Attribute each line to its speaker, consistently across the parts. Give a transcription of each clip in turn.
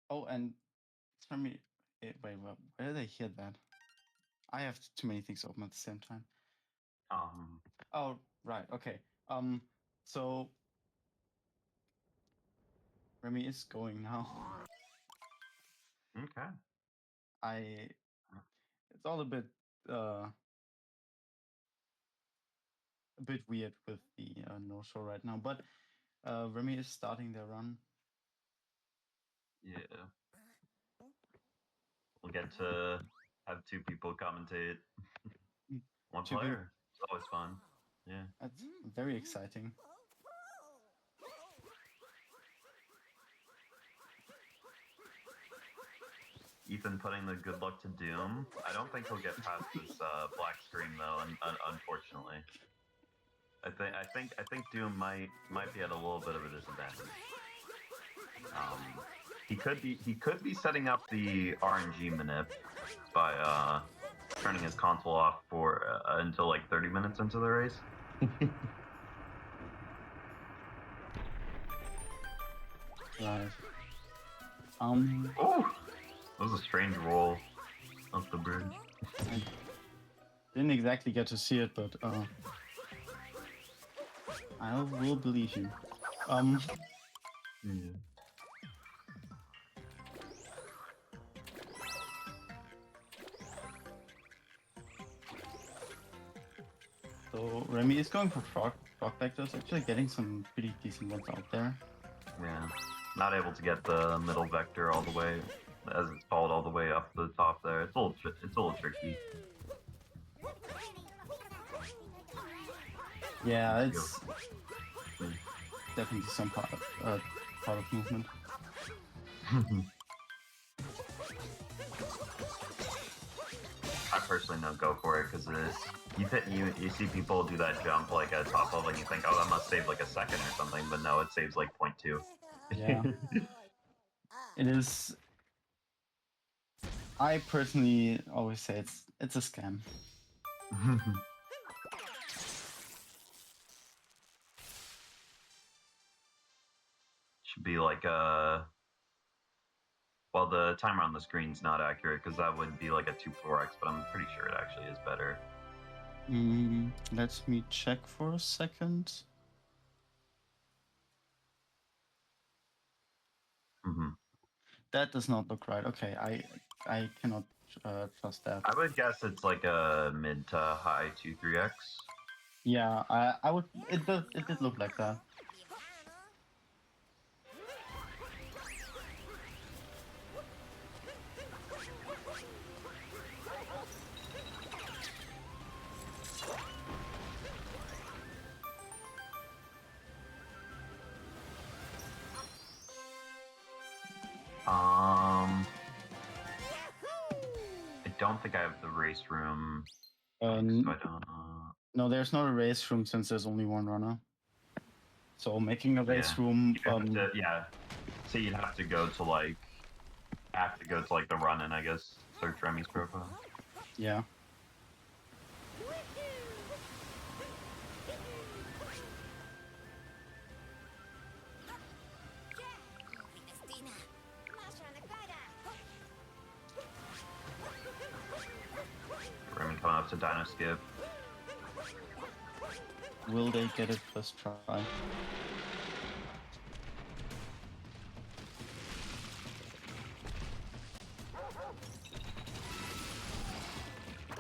Speaker 1: Oh, and tell me, wait, where did I hear that? I have too many things open at the same time. Oh, right. Okay. So Remy is going now.
Speaker 2: Okay.
Speaker 1: It's all a bit weird with the no show right now, but Remy is starting their run.
Speaker 2: Yeah. We'll get to have two people commentate. One
Speaker 1: Two people.
Speaker 2: player. It's always fun. Yeah.
Speaker 1: That's very exciting.
Speaker 2: Ethan putting the good luck to Doom. I don't think he'll get past this black screen though, unfortunately. I think Doom might be at a little bit of a disadvantage. He could be setting up the RNG manip by turning his console off for until like 30 minutes into the race.
Speaker 1: Right.
Speaker 2: Oh, that was a strange roll off the bridge.
Speaker 1: I didn't exactly get to see it, but I will believe you.
Speaker 2: Yeah.
Speaker 1: So Remy is going for frog vectors, actually getting some pretty decent ones out there.
Speaker 2: Yeah, not able to get the middle vector all the way, as it's called, all the way up the top there. It's a little tricky.
Speaker 1: Yeah, it's definitely some part of movement.
Speaker 2: I personally don't go for it because you see people do that jump like at top level and you think, oh, that must save like a second or something, but no, it saves like 0.2.
Speaker 1: Yeah. It is. I personally always say it's a scam.
Speaker 2: Should be like well, the timer on the screen's not accurate because that would be like a 2-4x, but I'm pretty sure it actually is better.
Speaker 1: Let me check for a second. That does not look right. Okay, I cannot trust that.
Speaker 2: I would guess it's like a mid to high 2-3x.
Speaker 1: Yeah, I would. It did look like that.
Speaker 2: I don't think I have the race room. So I don't.
Speaker 1: No, there's not a race room since there's only one runner. So making a race room.
Speaker 2: Yeah. So you'd have to go to like. The run-in, I guess. Search Remy's profile.
Speaker 1: Yeah.
Speaker 2: Remy coming up to Dino Skip.
Speaker 1: Will they get it first try?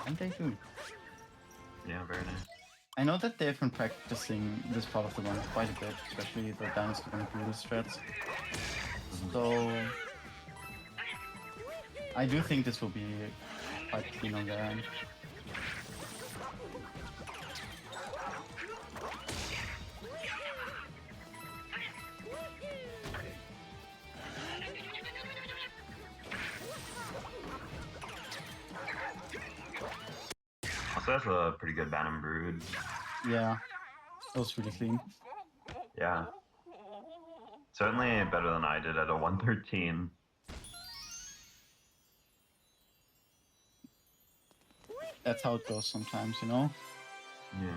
Speaker 1: And they do.
Speaker 2: Yeah, very nice.
Speaker 1: I know that they've been practicing this part of the run quite a bit, especially the Dino Skip and Brutal strats. So I do think this will be quite clean on their end.
Speaker 2: So that's a pretty good Venom Brood.
Speaker 1: Yeah, that was really clean.
Speaker 2: Yeah. Certainly better than I did at a 113.
Speaker 1: That's how it goes sometimes, you know?
Speaker 2: Yeah.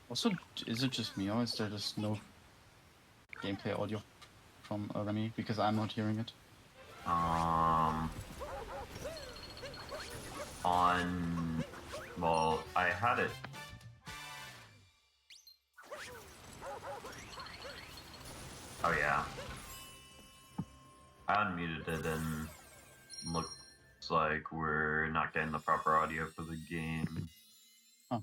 Speaker 1: Also, is it just me or is there just no gameplay audio from Remy? Because I'm not hearing it.
Speaker 2: Well, I had it. Oh yeah. I unmuted it and looks like we're not getting the proper audio for the game.
Speaker 1: Oh.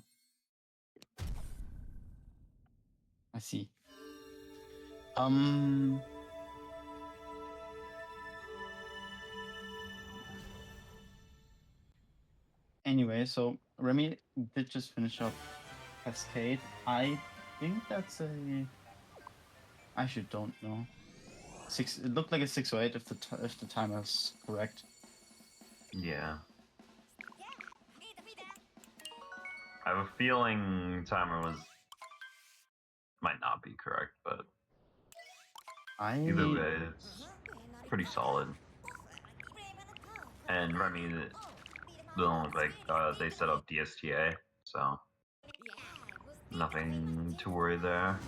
Speaker 1: I see. Anyway, so Remy did just finish up Cascade. I think that's a... I actually don't know. It looked like a 608 if the timer is correct.
Speaker 2: Yeah. I have a feeling timer might not be correct, but either way, it's pretty solid. And Remy don't look like they set up DSTA, so nothing to worry there.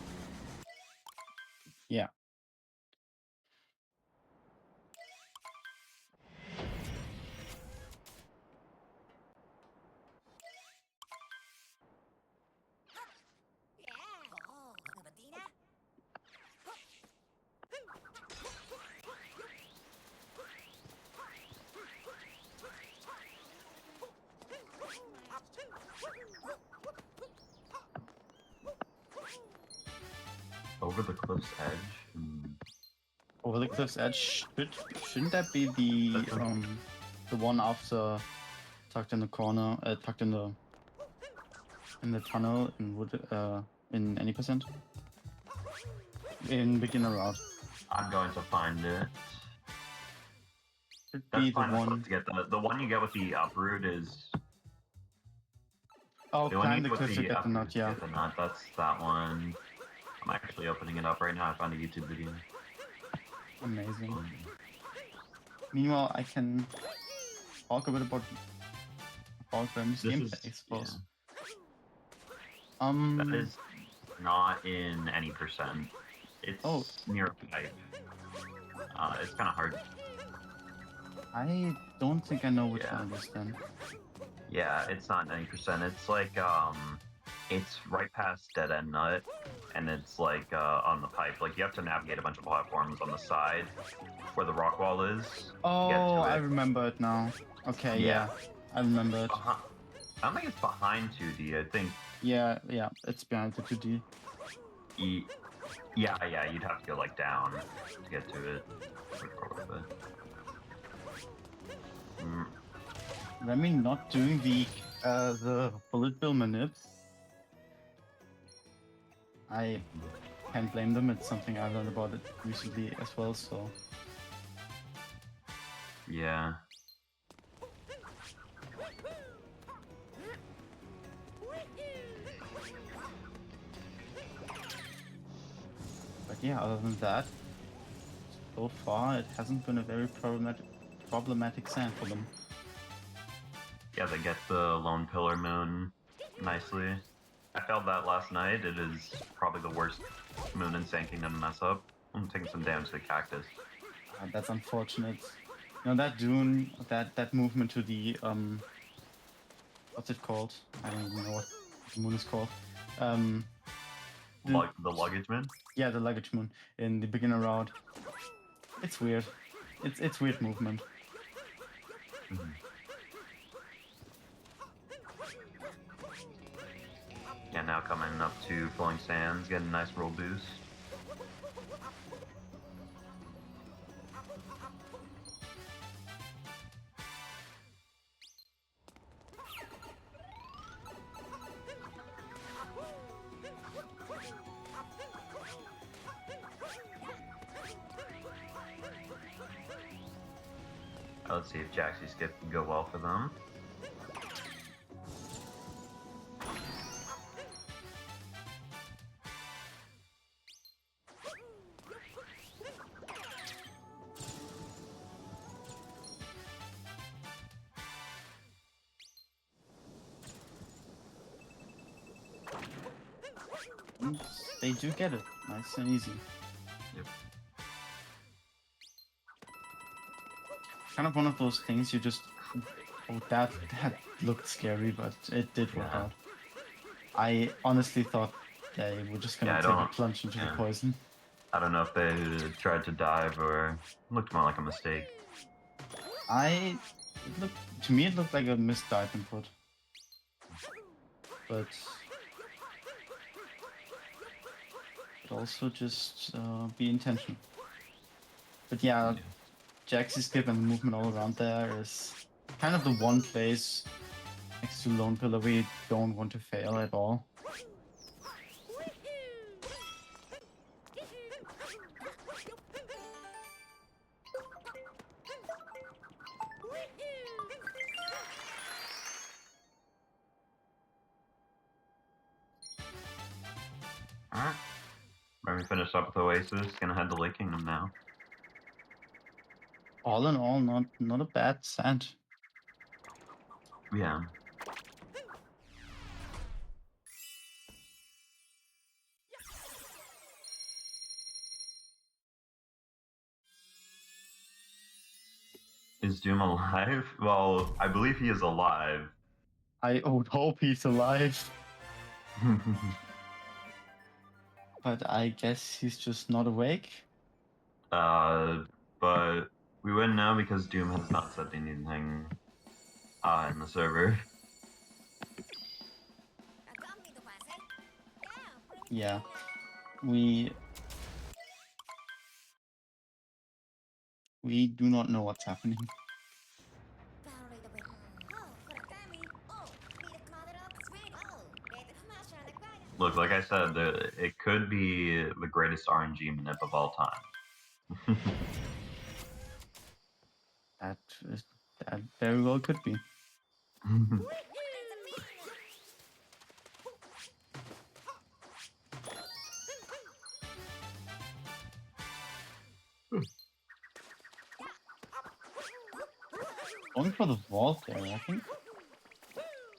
Speaker 1: Yeah.
Speaker 2: Over the cliff's edge.
Speaker 1: Over the cliff's edge. Shouldn't that be the one after tucked in the corner, tucked in the tunnel in any percent? In beginner route.
Speaker 2: I'm going to find it.
Speaker 1: Should
Speaker 2: That's
Speaker 1: be the
Speaker 2: fine.
Speaker 1: one.
Speaker 2: To get the one you get with the uproot is.
Speaker 1: Oh,
Speaker 2: The one
Speaker 1: climb
Speaker 2: you
Speaker 1: the
Speaker 2: get with
Speaker 1: cliff to get the nut, yeah.
Speaker 2: Get the nut. That's that one. I'm actually opening it up right now. I found a YouTube video.
Speaker 1: Amazing. Meanwhile, I can talk a bit about Remy's gameplay, I suppose.
Speaker 2: Yeah. That is not in any percent. It's near a pipe. It's kind of hard.
Speaker 1: I don't think I know which one it is then.
Speaker 2: Yeah, it's not 90%. It's like it's right past Dead End Nut, and it's like on the pipe. Like you have to navigate a bunch of platforms on the side where the rock wall is.
Speaker 1: Oh, I remember it now. Okay, yeah, I remember it.
Speaker 2: I don't think it's behind 2D. I think.
Speaker 1: Yeah, it's behind the 2D.
Speaker 2: Yeah, you'd have to go like down to get to it.
Speaker 1: Remy not doing the bullet bill manip. I can't blame them. It's something I learned about it recently as well. So
Speaker 2: yeah.
Speaker 1: But yeah, other than that, so far it hasn't been a very problematic sand for them.
Speaker 2: Yeah, they get the Lone Pillar Moon nicely. I failed that last night. It is probably the worst moon in Sand Kingdom to mess up. I'm taking some damage to the cactus.
Speaker 1: That's unfortunate. You know, that dune, that movement to the what's it called? I don't even know what the moon is called.
Speaker 2: The luggage moon?
Speaker 1: Yeah, the luggage moon in the beginner route. It's weird. It's weird movement.
Speaker 2: Mm-hmm. Yeah, now coming up to Flowing Sands, getting a nice roll boost. Let's see if Jaxie Skip can go well for them.
Speaker 1: they do get it. Nice and easy.
Speaker 2: Yep.
Speaker 1: Kind of one of those things you just... Oh, that looked scary, but it did work
Speaker 2: Yeah.
Speaker 1: out. I honestly thought they were just gonna
Speaker 2: Yeah, I
Speaker 1: take a
Speaker 2: don't-
Speaker 1: plunge into the
Speaker 2: yeah.
Speaker 1: poison.
Speaker 2: I don't know if they tried to dive or looked more like a mistake.
Speaker 1: To me it looked like a missed dive input. But also just be intentional. But yeah, Jaxi skip and the movement all around there is kind of the one place next to Lone Pillar where you don't want to fail at all.
Speaker 2: Alright. When we finish up with Oasis, gonna head to Lake Kingdom now.
Speaker 1: All in all, not a bad sand.
Speaker 2: Yeah. Is Doom alive? Well, I believe he is alive.
Speaker 1: I would hope he's alive, but I guess he's just not awake.
Speaker 2: But we wouldn't know because Doom has not said anything in the server.
Speaker 1: Yeah, we do not know what's happening.
Speaker 2: Look, like I said, it could be the greatest RNG manip of all time.
Speaker 1: That very well could be. Going for the vault there, I think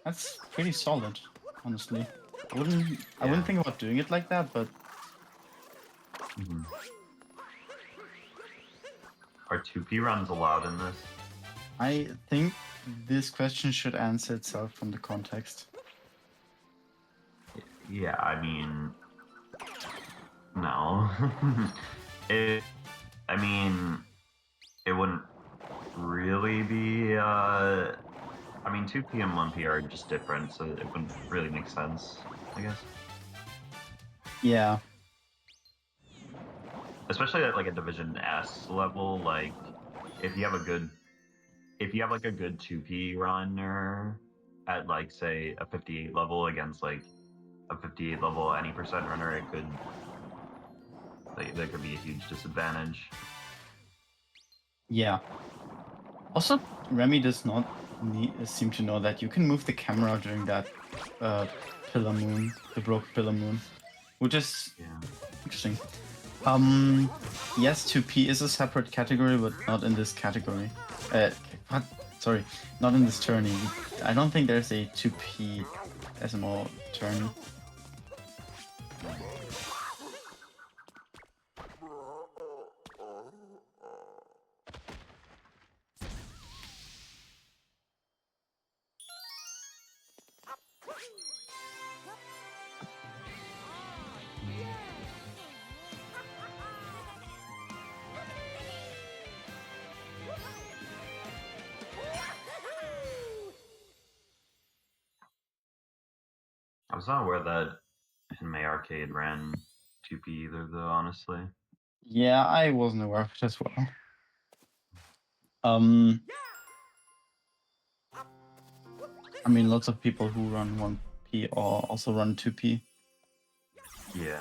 Speaker 1: that's pretty solid, honestly. I wouldn't think about doing it like that, but
Speaker 2: Are 2P runs allowed in this?
Speaker 1: I think this question should answer itself from the context.
Speaker 2: Yeah, I mean, no. I mean, it wouldn't really be. I mean, 2P and 1P are just different, so it wouldn't really make sense, I guess.
Speaker 1: Yeah.
Speaker 2: Especially at like a Division S level, like if you have like a good 2P runner at like say a 58 level against like a 58 level any percent runner, it could there could be a huge disadvantage.
Speaker 1: Yeah. Also, Remy does not seem to know that you can move the camera during that pillar moon, the broke pillar moon, which is interesting. Yes, 2P is a separate category, but not in this category. What? Sorry, not in this tourney. I don't think there's a 2P SMO tourney.
Speaker 2: I was not aware that Anime Arcade ran 2P either, though, honestly.
Speaker 1: Yeah, I wasn't aware of it as well. I mean, lots of people who run 1P or also run 2P.
Speaker 2: Yeah.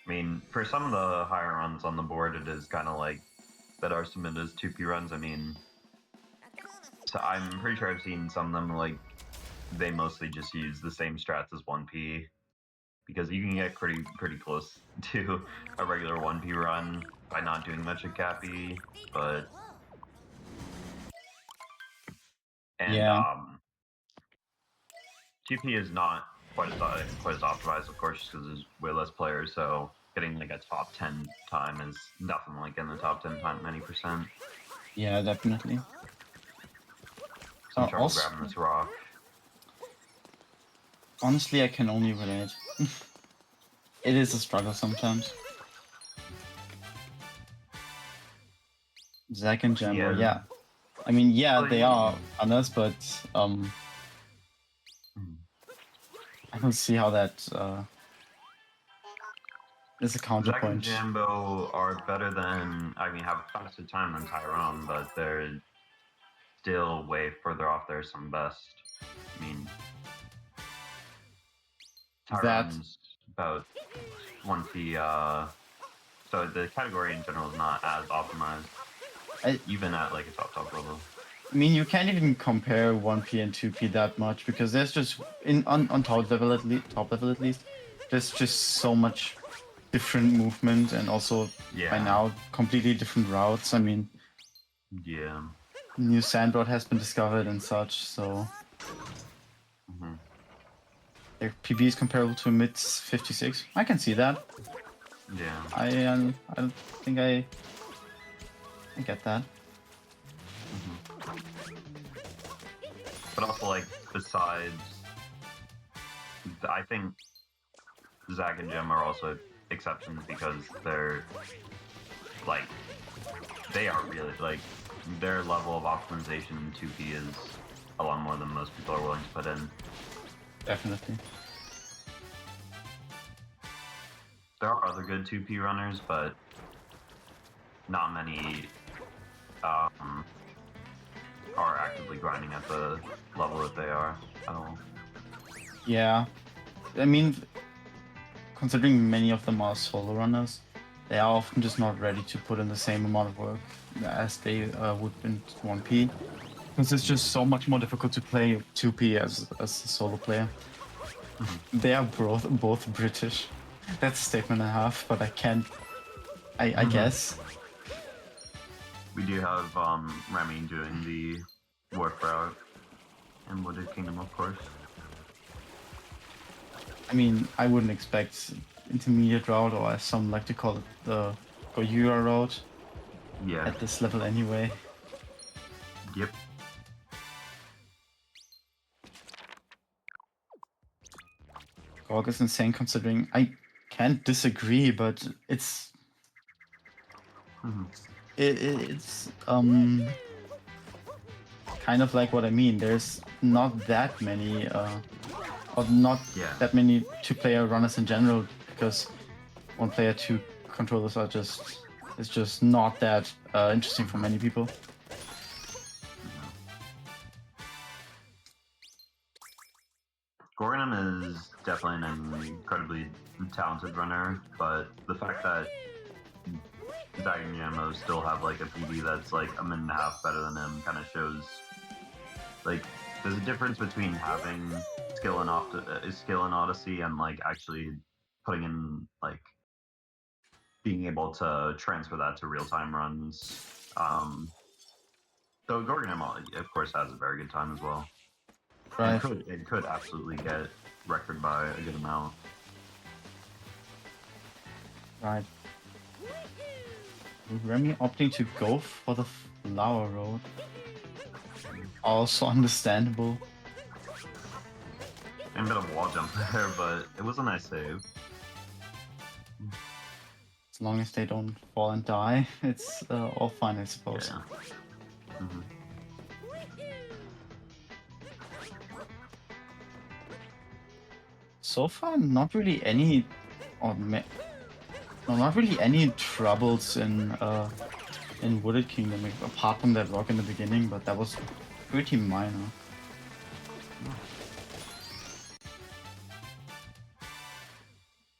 Speaker 2: I mean, for some of the higher runs on the board, it is kind of like that are submitted as 2P runs. I mean, so I'm pretty sure I've seen some of them like they mostly just use the same strats as 1P because you can get pretty close to a regular 1P run by not doing much at Cappy, but
Speaker 1: Yeah.
Speaker 2: 2P is not quite as optimized, of course, because there's way less players. So getting like a top 10 time is definitely like in the top 10 time many percent.
Speaker 1: Yeah, definitely.
Speaker 2: Some trouble
Speaker 1: Also,
Speaker 2: grabbing this rock.
Speaker 1: honestly, I can only relate. It is a struggle sometimes. Zack and Jambo, yeah. I mean, yeah, they are runners, but I don't see how that is a
Speaker 2: Zack and
Speaker 1: counterpoint.
Speaker 2: Jambo are better than, I mean, have a faster time than Tyrone, but they're still way further off their some best. I mean, Tyrone's about 1P, so the category in general is not as optimized, even at like a top level.
Speaker 1: I mean, you can't even compare 1P and 2P that much because there's just on top level at least, there's just so much different movement and also by now completely different routes. I mean,
Speaker 2: yeah,
Speaker 1: new sand road has been discovered and such, so their PB is comparable to a mid 56. I can see that.
Speaker 2: Yeah,
Speaker 1: I think I get that.
Speaker 2: But also, like, besides, I think Zack and Jim are also exceptions because they're like, they are really like, their level of optimization in 2P is a lot more than most people are willing to put in.
Speaker 1: Definitely.
Speaker 2: There are other good 2P runners, but not many are actively grinding at the level that they are at all.
Speaker 1: Yeah, I mean, considering many of them are solo runners, they are often just not ready to put in the same amount of work as they would in 1P. Because it's just so much more difficult to play 2P as a solo player. They are both British. That's a statement I have, but I can't. I guess.
Speaker 2: We do have Remy doing the work route in Wooded Kingdom, of course.
Speaker 1: I mean, I wouldn't expect intermediate route, or as some like to call it, the Goyura route.
Speaker 2: Yeah.
Speaker 1: At this level anyway.
Speaker 2: Yep.
Speaker 1: Gorg is insane considering. I can't disagree, but it's it's kind of like what I mean. There's not that many or not that many two-player runners in general, because one-player two controllers are just it's just not that interesting for many people.
Speaker 2: Gorgonum is definitely an incredibly talented runner, but the fact that Zack and Jammo still have like a PB that's like a minute and a half better than him kind of shows like there's a difference between having skill in Odyssey and like actually putting in like being able to transfer that to real-time runs. Though Gorgonum, of course, has a very good time as well.
Speaker 1: Right.
Speaker 2: It could absolutely get record by a good amount.
Speaker 1: Right. Remy opting to go for the flower road. Also understandable.
Speaker 2: A bit of wall jump there, but it was a nice save.
Speaker 1: As long as they don't fall and die, it's all fine, I suppose.
Speaker 2: Yeah.
Speaker 1: So far, not really any, no, not really any troubles in Wooded Kingdom, apart from that rock in the beginning, but that was pretty minor.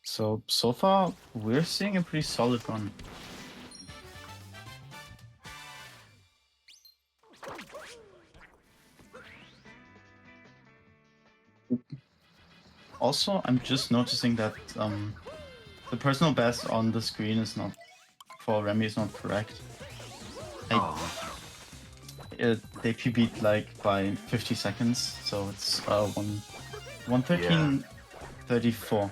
Speaker 1: So far, we're seeing a pretty solid run. Also, I'm just noticing that the personal best on the screen is not for Remy is not correct.
Speaker 2: Oh,
Speaker 1: They PB'd like by 50 seconds, so it's 113.34.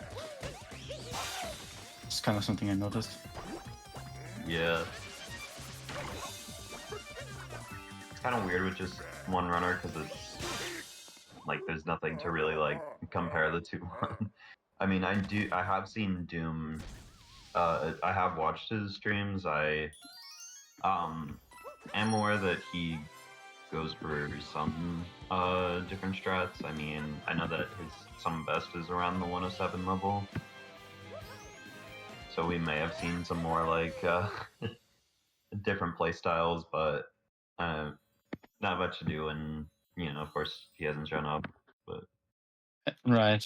Speaker 1: It's kind of something I noticed.
Speaker 2: yeah. It's kind of weird with just one runner because it's like there's nothing to really like compare the two on. I mean, I have seen Doom. I have watched his streams. I am aware that he goes for some different strats. I mean, I know that his some best is around the 107 level. So we may have seen some more like different play styles, but not much to do. And of course, he hasn't shown up. But
Speaker 1: Right.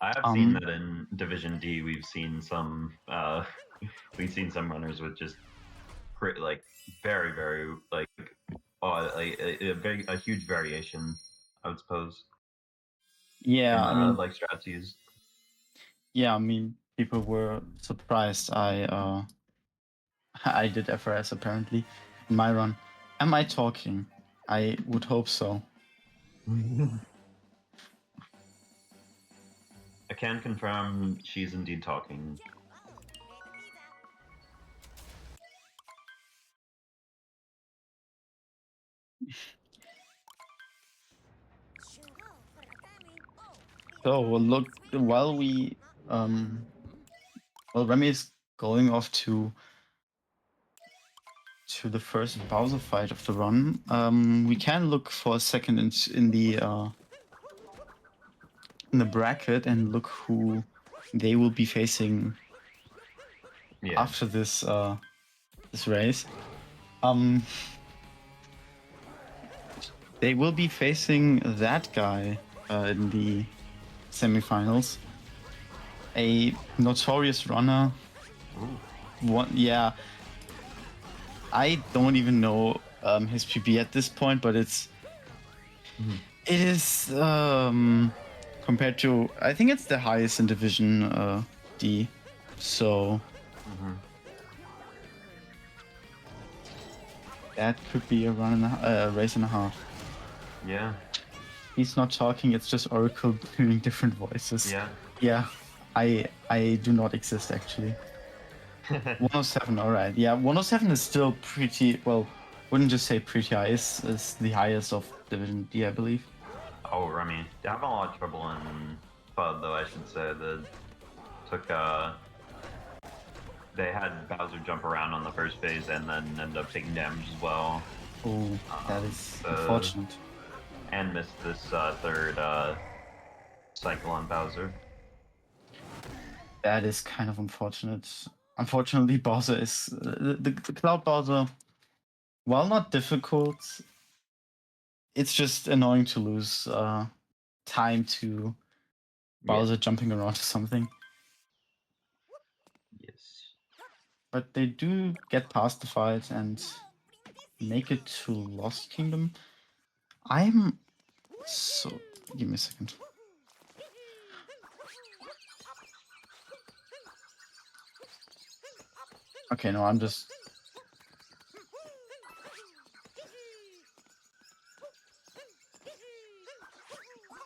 Speaker 2: I have seen that in Division D. We've seen some runners with just like very very like a huge variation, I would suppose.
Speaker 1: Yeah, I mean,
Speaker 2: like strats used.
Speaker 1: yeah, I mean, people were surprised. I did FRS apparently in my run. Am I talking? I would hope so.
Speaker 2: I can confirm she's indeed talking.
Speaker 1: So look, while Remy is going off to the first Bowser fight of the run, we can look for a second in the bracket and look who they will be facing after this this race. They will be facing that guy in the semifinals. A notorious runner. Yeah. I don't even know his PB at this point, but it is compared to, I think it's the highest in Division D. So that could be a race and a half.
Speaker 2: Yeah.
Speaker 1: He's not talking, it's just Oracle doing different voices.
Speaker 2: Yeah.
Speaker 1: Yeah. I do not exist actually. 107, alright. Yeah, 107 is still pretty, well, wouldn't just say pretty high, is the highest of Division D, I believe.
Speaker 2: Oh, Remy. They have a lot of trouble in FUD, though, I should say. They had Bowser jump around on the first phase and then end up taking damage as well.
Speaker 1: Oh, that is unfortunate.
Speaker 2: And missed this third cycle on Bowser.
Speaker 1: That is kind of unfortunate. Unfortunately, Bowser is the Cloud Bowser. While not difficult, it's just annoying to lose time to Bowser jumping around or something.
Speaker 2: Yes.
Speaker 1: But they do get past the fight and make it to Lost Kingdom. Give me a second. Okay, no, I'm just...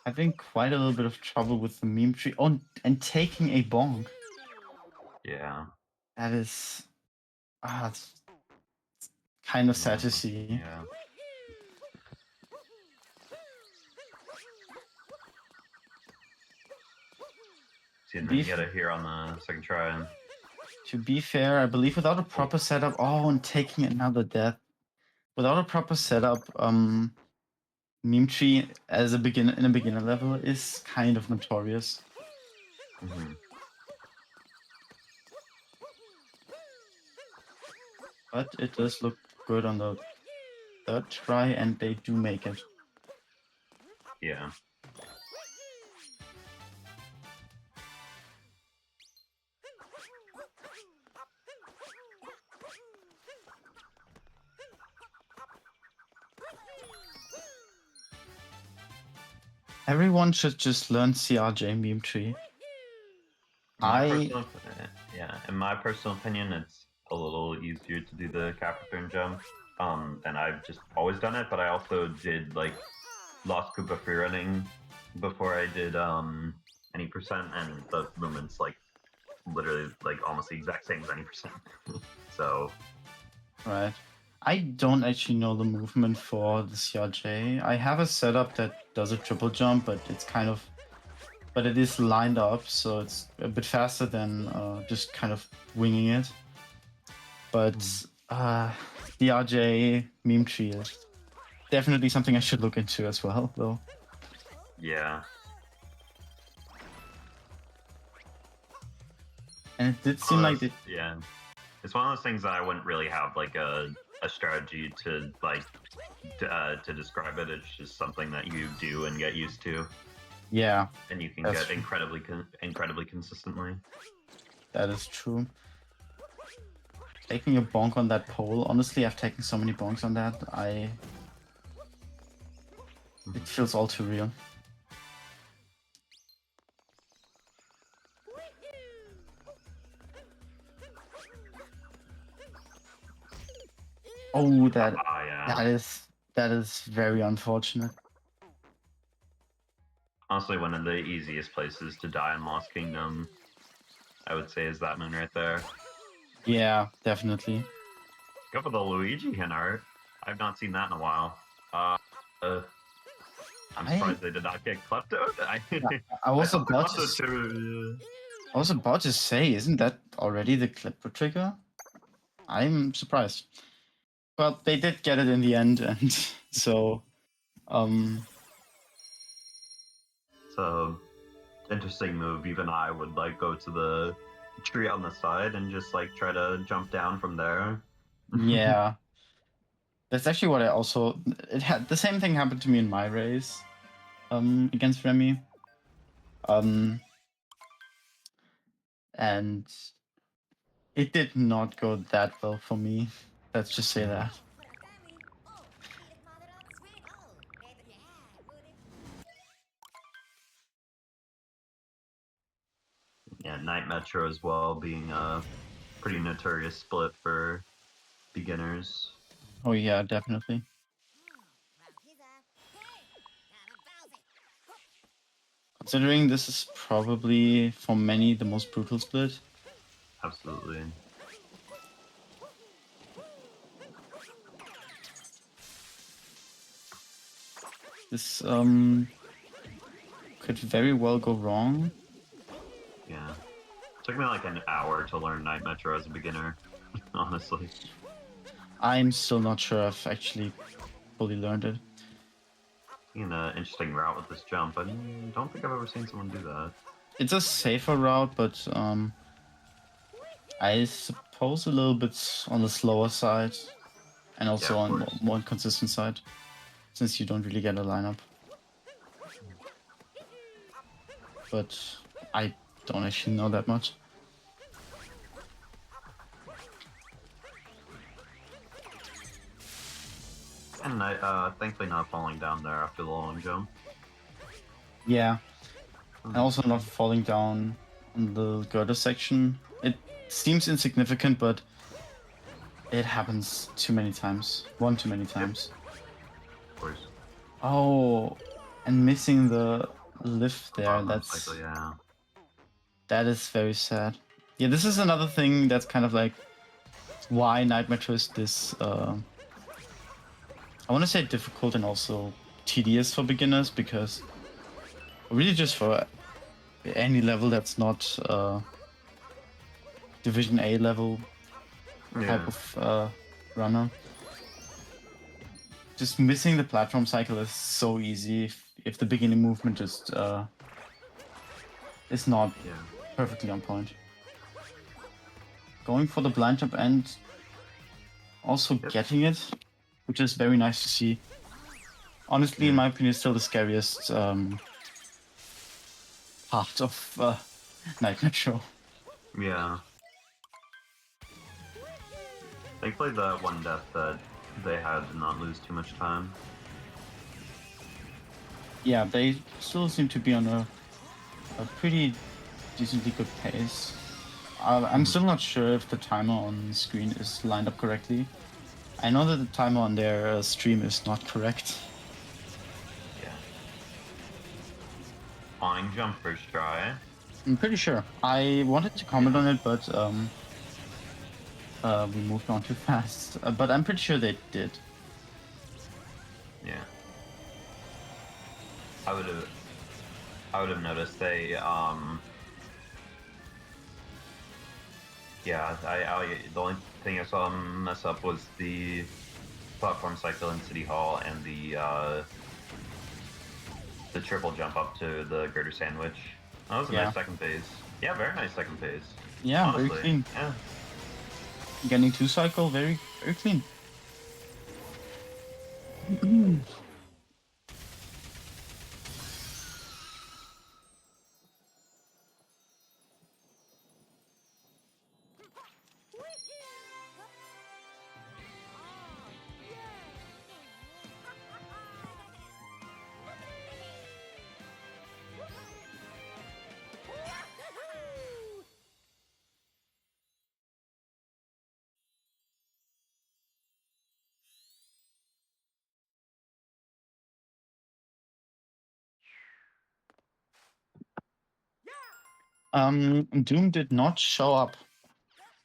Speaker 1: having quite a little bit of trouble with the meme tree. Oh, and taking a bong.
Speaker 2: Yeah.
Speaker 1: That is... it's kind of sad to see.
Speaker 2: Yeah. See, and then you get it here on the second try.
Speaker 1: To be fair, I believe without a proper setup... Oh, and taking another death. Without a proper setup, meme tree as a beginner level is kind of notorious. But it does look good on the third try, and they do make it.
Speaker 2: Yeah.
Speaker 1: Everyone should just learn CRJ meme tree.
Speaker 2: In my personal opinion, it's a little easier to do the Capricorn jump. And I've just always done it, but I also did like Lost Koopa free running before I did any percent, and the movement's like literally like almost the exact same as any percent. So
Speaker 1: Right. I don't actually know the movement for the CRJ. I have a setup that does a triple jump, but it's kind of, but it is lined up, so it's a bit faster than just kind of winging it. But the RJ meme tree is definitely something I should look into as well, though.
Speaker 2: yeah.
Speaker 1: And it did seem like it.
Speaker 2: Yeah, it's one of those things that I wouldn't really have like a strategy to like to describe it. It's just something that you do and get used to.
Speaker 1: Yeah,
Speaker 2: and you can get incredibly consistently.
Speaker 1: That is true. Taking a bonk on that pole. Honestly, I've taken so many bonks on that. It feels all too real. Oh,
Speaker 2: Yeah.
Speaker 1: that is very unfortunate.
Speaker 2: Honestly, one of the easiest places to die in Lost Kingdom, I would say, is that moon right there.
Speaker 1: Yeah, definitely.
Speaker 2: Go for the Luigi hint art. I've not seen that in a while. I'm surprised they did not get kleptoed.
Speaker 1: I was about to say, isn't that already the klepto trigger? I'm surprised. But they did get it in the end, and so
Speaker 2: So interesting move. Even I would like go to the tree on the side and just like try to jump down from there.
Speaker 1: Yeah. That's actually what I also. It had the same thing happened to me in my race, against Remy. And it did not go that well for me. Let's just say that.
Speaker 2: Yeah, Night Metro as well being a pretty notorious split for beginners.
Speaker 1: Oh yeah, definitely. Considering this is probably for many the most brutal split.
Speaker 2: Absolutely.
Speaker 1: This could very well go wrong.
Speaker 2: Yeah. It took me like an hour to learn Night Metro as a beginner, honestly.
Speaker 1: I'm still not sure I've actually fully learned it.
Speaker 2: An interesting route with this jump. I don't think I've ever seen someone do that.
Speaker 1: It's a safer route, but I suppose a little bit on the slower side, and also on more consistent side, since you don't really get a lineup. But I don't actually know that much.
Speaker 2: And thankfully not falling down there after the long jump.
Speaker 1: Yeah. And also not falling down on the girder section. It seems insignificant, but it happens too many times. One too many times.
Speaker 2: Of course.
Speaker 1: Oh, and missing the lift there.
Speaker 2: Cycle, yeah.
Speaker 1: That is very sad. Yeah, this is another thing that's kind of like why Night Metro is this I want to say difficult and also tedious for beginners, because really just for any level that's not Division A level type of runner. Just missing the platform cycle is so easy if the beginning movement just is not perfectly on point. Going for the blind jump and also getting it, which is very nice to see. Honestly, in my opinion, still the scariest part of Night Metro.
Speaker 2: Yeah. Thankfully, the one death that they had did not lose too much time.
Speaker 1: Yeah, they still seem to be on a pretty decently good pace. I'm still not sure if the timer on screen is lined up correctly. I know that the timer on their stream is not correct.
Speaker 2: Yeah. Flying jump first try.
Speaker 1: I'm pretty sure. I wanted to comment on it, but we moved on too fast. But I'm pretty sure they did.
Speaker 2: Yeah. I would have noticed they yeah, I the only thing I saw them mess up was the platform cycle in City Hall and the triple jump up to the Greater Sandwich. That was a
Speaker 1: Yeah.
Speaker 2: nice second phase. Yeah, very nice second phase.
Speaker 1: Yeah,
Speaker 2: Honestly.
Speaker 1: very clean.
Speaker 2: Yeah.
Speaker 1: Getting 2 cycle, very clean. Doom did not show up.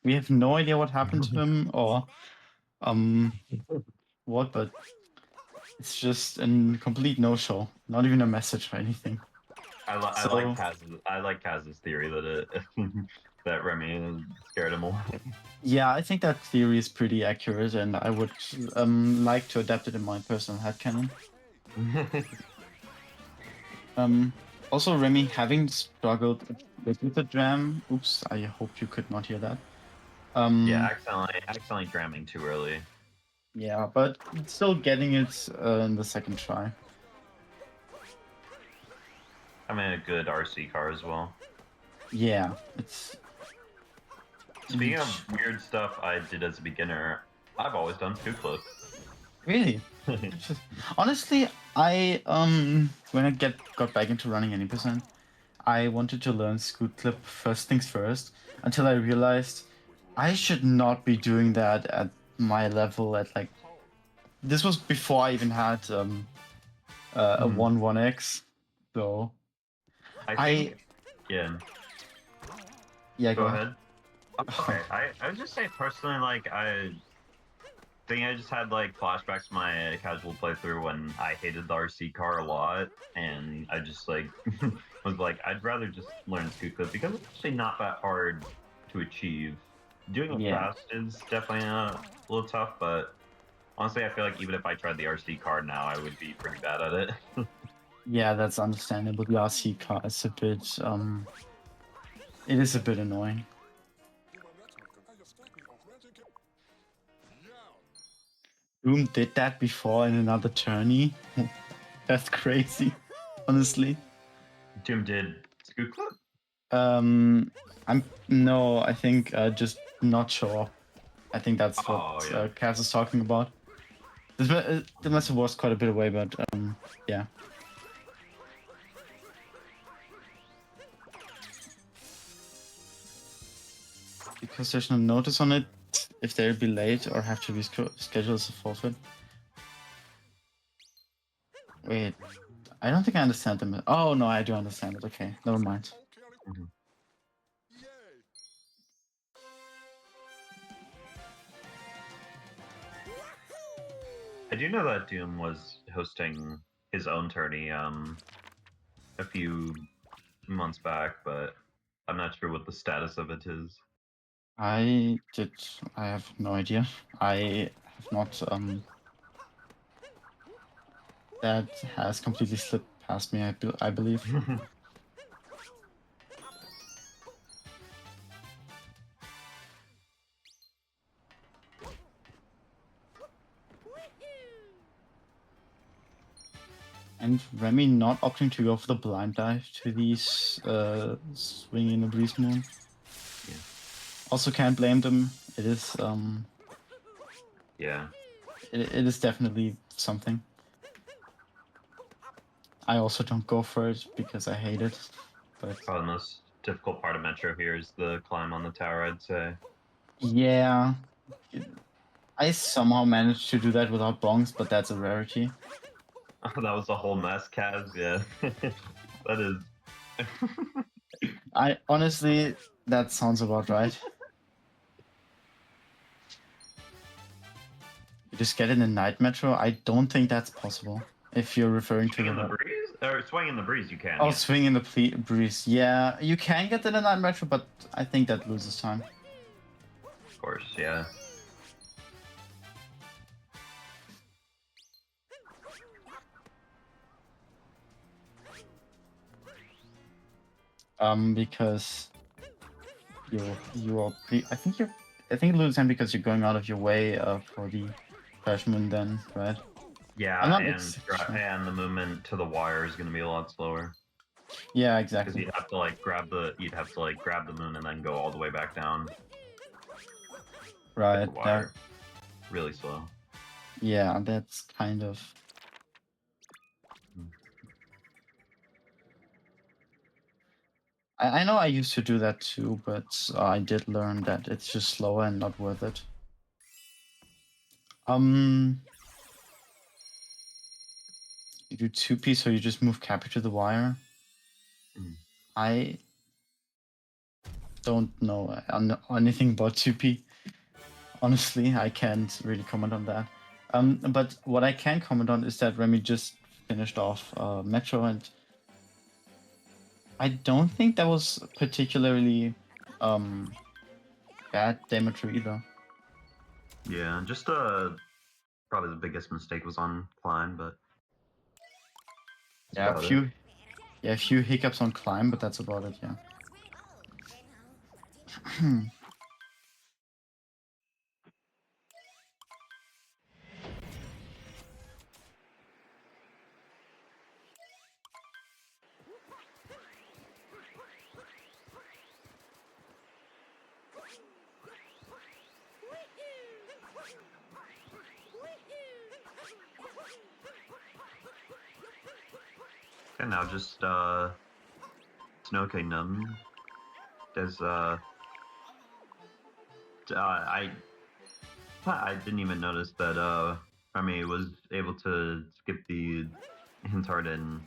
Speaker 1: We have no idea what happened to him or what, but it's just a complete no-show. Not even a message or anything.
Speaker 2: I like Kaz's theory that it that Remy scared him away.
Speaker 1: Yeah, I think that theory is pretty accurate, and I would like to adapt it in my personal headcanon. Also, Remy, having struggled with the dram. Oops, I hope you could not hear that.
Speaker 2: Yeah, accidentally dramming too early.
Speaker 1: Yeah, but still getting it in the second try.
Speaker 2: I mean, a good RC car as well.
Speaker 1: Yeah, it's.
Speaker 2: Speaking of weird stuff I did as a beginner, I've always done two clips.
Speaker 1: Really? Honestly, I when I got back into running any percent, I wanted to learn scoot clip first things first until I realized I should not be doing that at my level. At like, this was before I even had a 1x, so
Speaker 2: I think yeah.
Speaker 1: Yeah,
Speaker 2: Go ahead. Okay, I would just say personally, like I think I just had like flashbacks to my casual playthrough when I hated the RC car a lot, and I just like was like I'd rather just learn scoot clip because it's actually not that hard to achieve. Doing it
Speaker 1: Yeah.
Speaker 2: fast is definitely a little tough, but honestly, I feel like even if I tried the RC car now, I would be pretty bad at it.
Speaker 1: Yeah, that's understandable. The RC car is a bit it is a bit annoying. Doom did that before in another tourney. That's crazy, honestly.
Speaker 2: Doom did scoot clip.
Speaker 1: I think just not show up. I think that's what
Speaker 2: Yeah.
Speaker 1: Cass is talking about. The message was quite a bit away, but yeah. Because there's no notice on it, if they'll be late or have to be scheduled as a forfeit. Wait, I don't think I understand them. Oh no, I do understand it. Okay, never mind.
Speaker 2: Mm-hmm. I do know that Doom was hosting his own tourney a few months back, but I'm not sure what the status of it is.
Speaker 1: I have no idea. I have not that has completely slipped past me, I believe. And Remy not opting to go for the blind dive to these swing in the breeze moon.
Speaker 2: Yeah.
Speaker 1: Also can't blame them. It is
Speaker 2: Yeah.
Speaker 1: it is definitely something. I also don't go for it because I hate it. But
Speaker 2: Probably the most difficult part of Metro here is the climb on the tower, I'd say.
Speaker 1: yeah, I somehow managed to do that without bongs, but that's a rarity.
Speaker 2: Oh, that was a whole mess, Kaz. Yeah, that is.
Speaker 1: I honestly, that sounds about right. You just get it in Night Metro? I don't think that's possible. If you're referring to
Speaker 2: Swing in the
Speaker 1: the...
Speaker 2: breeze? Or swing in the breeze, you can.
Speaker 1: Oh,
Speaker 2: Yeah.
Speaker 1: swing in the breeze. Yeah, you can get it in Night Metro, but I think that loses time.
Speaker 2: Of course, yeah.
Speaker 1: Because you are I think you lose time because you're going out of your way for the freshman then, right?
Speaker 2: Yeah,
Speaker 1: I'm not
Speaker 2: and
Speaker 1: sure.
Speaker 2: and the movement to the wire is going to be a lot slower
Speaker 1: Yeah,
Speaker 2: because
Speaker 1: exactly.
Speaker 2: you'd have to like grab the moon and then go all the way back down.
Speaker 1: Right.
Speaker 2: With the wire, really slow.
Speaker 1: Yeah, that's kind of... I know I used to do that too, but I did learn that it's just slower and not worth it. You do 2P, so you just move Cappy to the wire. I don't know anything about 2P. Honestly, I can't really comment on that. But what I can comment on is that Remy just finished off Metro, and I don't think that was particularly bad Demetri either.
Speaker 2: Yeah, just probably the biggest mistake was on climb, but
Speaker 1: Yeah, a few hiccups on climb, but that's about it. Yeah.
Speaker 2: And now just Snow Kingdom. There's I didn't even notice that Remy was able to skip the Hintard in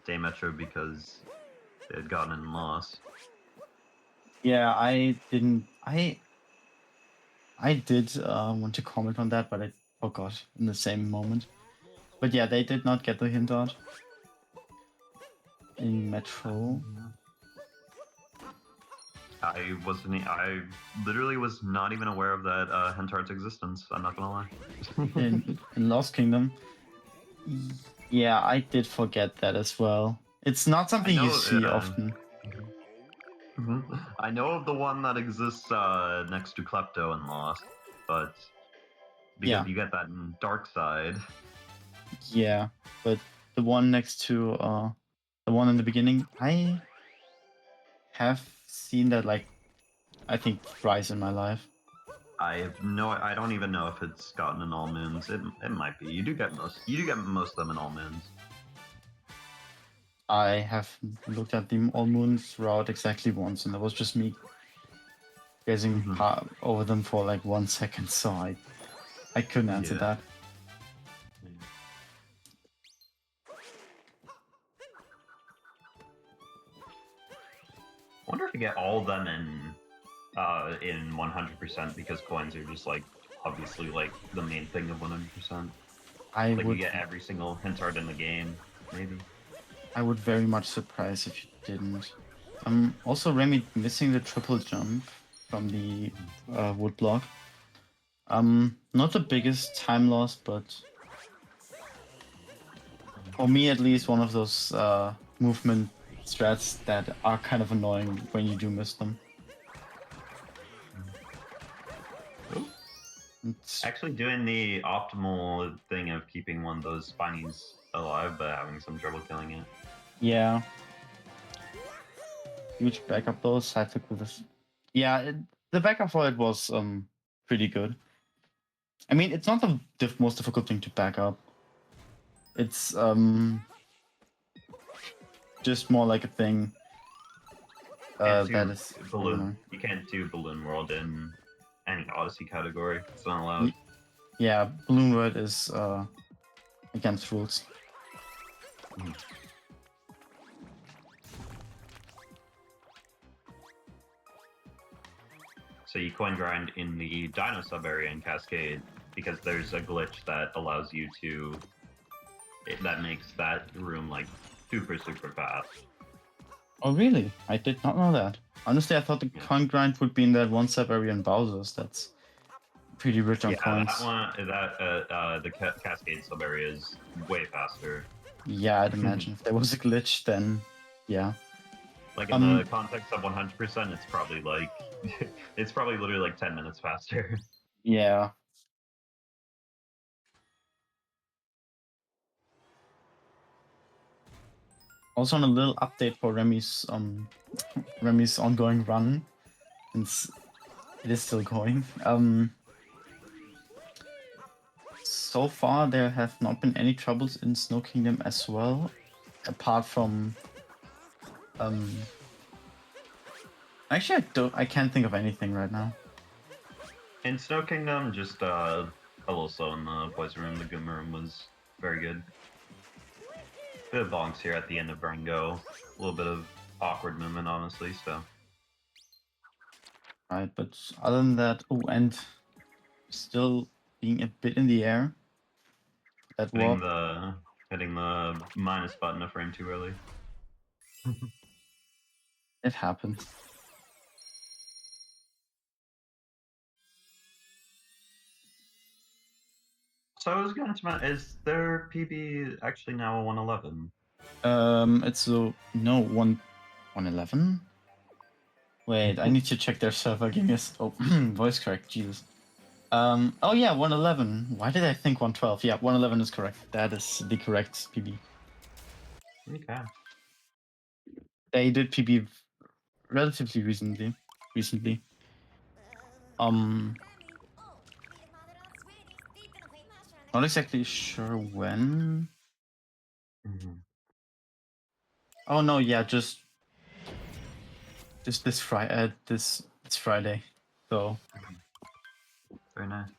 Speaker 2: Day Metro because they had gotten in loss.
Speaker 1: Yeah, I didn't. I did want to comment on that, but I forgot in the same moment. But yeah, they did not get the hint out in Metro.
Speaker 2: I literally was not even aware of that Hentard's existence. I'm not gonna lie.
Speaker 1: in Lost Kingdom. Yeah, I did forget that as well. It's not something you see often.
Speaker 2: I know of the one that exists next to Klepto in Lost, but because
Speaker 1: Yeah.
Speaker 2: you get that in Dark Side.
Speaker 1: Yeah, but the one next to the one in the beginning, I have seen that like I think thrice in my life.
Speaker 2: I don't even know if it's gotten in all moons. It might be. You do get most of them in all moons.
Speaker 1: I have looked at the all moons route exactly once, and that was just me gazing over them for like 1 second, so I couldn't answer that.
Speaker 2: I wonder if you get all of them in 100% because coins are just like obviously like the main thing of 100%. Like you get every single Hintard in the game, maybe.
Speaker 1: I would very much surprise if you didn't. Also, Remy missing the triple jump from the wood block. Not the biggest time loss, but for me at least, one of those movement strats that are kind of annoying when you do miss them.
Speaker 2: It's actually doing the optimal thing of keeping one of those spinies alive, but having some trouble killing it.
Speaker 1: Yeah. Huge backup though, side flick with this. Yeah, the backup for it was pretty good. I mean, it's not the most difficult thing to back up. It's just more like a thing
Speaker 2: Can't
Speaker 1: that
Speaker 2: do
Speaker 1: is. I don't
Speaker 2: balloon.
Speaker 1: know.
Speaker 2: You can't do Balloon World in any Odyssey category. It's not allowed.
Speaker 1: Yeah, Balloon World is against rules.
Speaker 2: Mhm. So you coin grind in the Dino sub area in Cascade because there's a glitch that allows you to. That makes that room like super fast.
Speaker 1: Oh really? I did not know that. Honestly, I thought the
Speaker 2: Yeah.
Speaker 1: coin grind would be in that one sub area in Bowser's. That's pretty rich on
Speaker 2: Yeah,
Speaker 1: coins.
Speaker 2: that one. The Cascade sub area is way faster.
Speaker 1: Yeah, I'd imagine if there was a glitch, then yeah.
Speaker 2: Like in the context of 100%, it's probably like it's probably literally like 10 minutes faster.
Speaker 1: Yeah. Also, on a little update for Remy's ongoing run, since it is still going. So far there have not been any troubles in Snow Kingdom as well, apart from actually I can't think of anything right now.
Speaker 2: In Snow Kingdom, just a little slow in the poison room. The Goomba room was very good. Bit of bonks here at the end of Rango. A little bit of awkward movement, honestly. So
Speaker 1: Right, but other than that, oh, and still being a bit in the air. That
Speaker 2: hitting
Speaker 1: warp,
Speaker 2: the minus button a frame too early.
Speaker 1: it happens.
Speaker 2: So I was going to mention, is their PB actually now a 111?
Speaker 1: It's a no 111. Wait, I need to check their server. Give me a voice correct. Jesus. Oh yeah, 111. Why did I think 112? Yeah, 111 is correct. That is the correct PB.
Speaker 2: Okay.
Speaker 1: They did PB relatively recently. Not exactly sure when.
Speaker 2: Mm-hmm.
Speaker 1: Oh no, yeah, just this Friday. This Friday. So
Speaker 2: Very nice.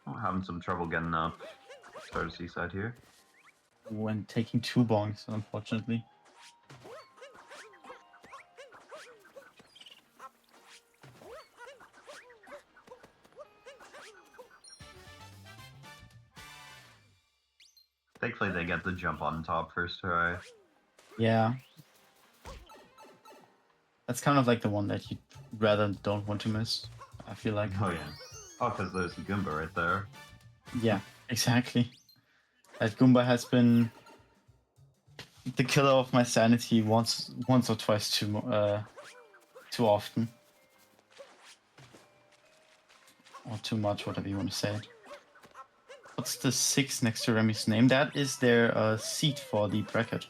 Speaker 2: I'm having some trouble getting up Star Seaside here.
Speaker 1: when taking 2 bongs, unfortunately.
Speaker 2: Thankfully, they get the jump on top first try.
Speaker 1: Yeah. That's kind of like the one that you rather don't want to miss, I feel like.
Speaker 2: Oh yeah. Oh, because there's the Goomba right there.
Speaker 1: Yeah, exactly. That Goomba has been the killer of my sanity once or twice too often. Or too much, whatever you want to say. What's the 6 next to Remy's name? That is their seat for the bracket.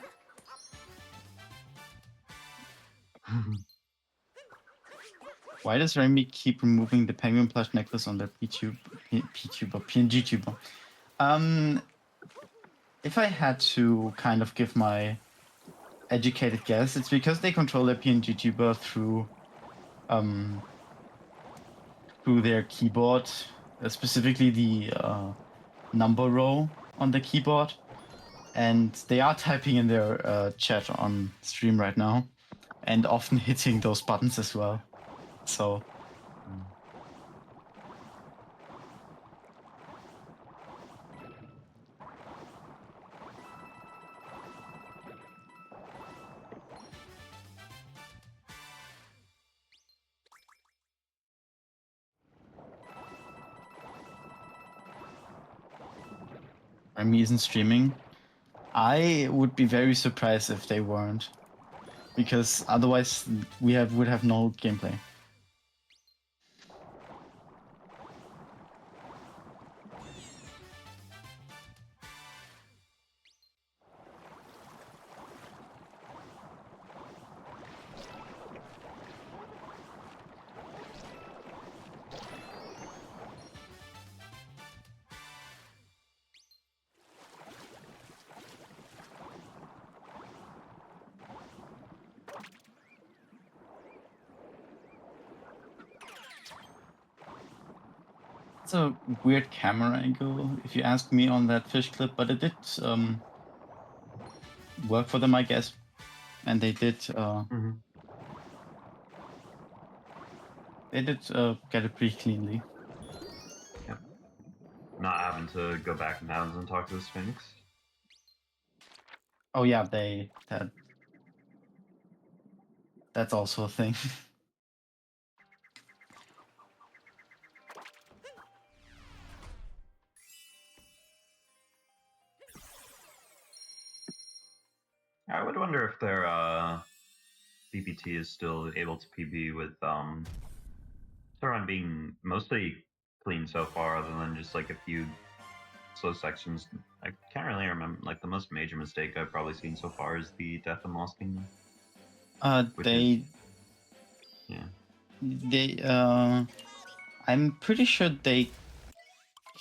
Speaker 1: Why does Remy keep removing the penguin plush necklace on their PNG tuber? If I had to kind of give my educated guess, it's because they control their PNG tuber through their keyboard, specifically the number row on the keyboard, and they are typing in their chat on stream right now, and often hitting those buttons as well. So Remy isn't streaming. I would be very surprised if they weren't, because otherwise would have no gameplay. It's a weird camera angle, if you ask me, on that fish clip, but it did work for them, I guess. And they did
Speaker 2: Mm-hmm.
Speaker 1: get it pretty cleanly.
Speaker 2: Yep. Not having to go back in towns and talk to the Sphinx.
Speaker 1: Oh yeah, that's also a thing.
Speaker 2: I would wonder if their BPT is still able to PB with Sauron being mostly clean so far, other than just like a few slow sections. I can't really remember. Like the most major mistake I've probably seen so far is the Death and Lost Kingdom, which is
Speaker 1: they I'm pretty sure they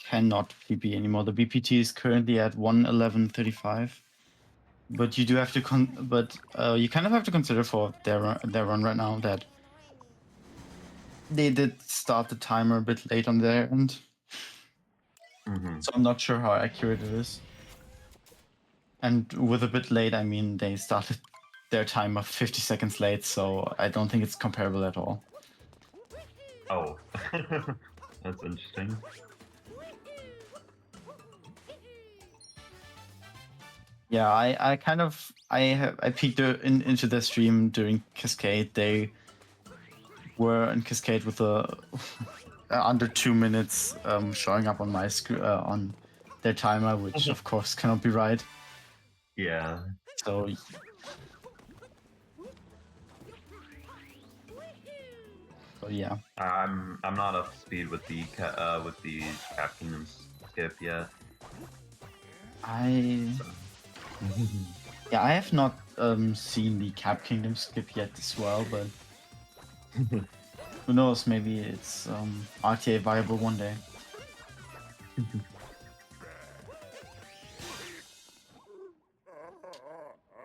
Speaker 1: cannot PB anymore. The BPT is currently at 111.35. But you do have to you kind of have to consider for their run right now that they did start the timer a bit late on their end.
Speaker 2: Mm-hmm.
Speaker 1: So I'm not sure how accurate it is. And with a bit late, I mean they started their timer 50 seconds late, so I don't think it's comparable at all.
Speaker 2: Oh, that's interesting.
Speaker 1: Yeah, I peeked into their stream during Cascade. They were in Cascade with a under 2 minutes showing up on my screen on their timer, which of course cannot be right.
Speaker 2: Yeah.
Speaker 1: So yeah,
Speaker 2: I'm not up to speed with the Cap Kingdom skip yet.
Speaker 1: I have not seen the Cap Kingdom skip yet as well, but who knows? Maybe it's RTA viable one day.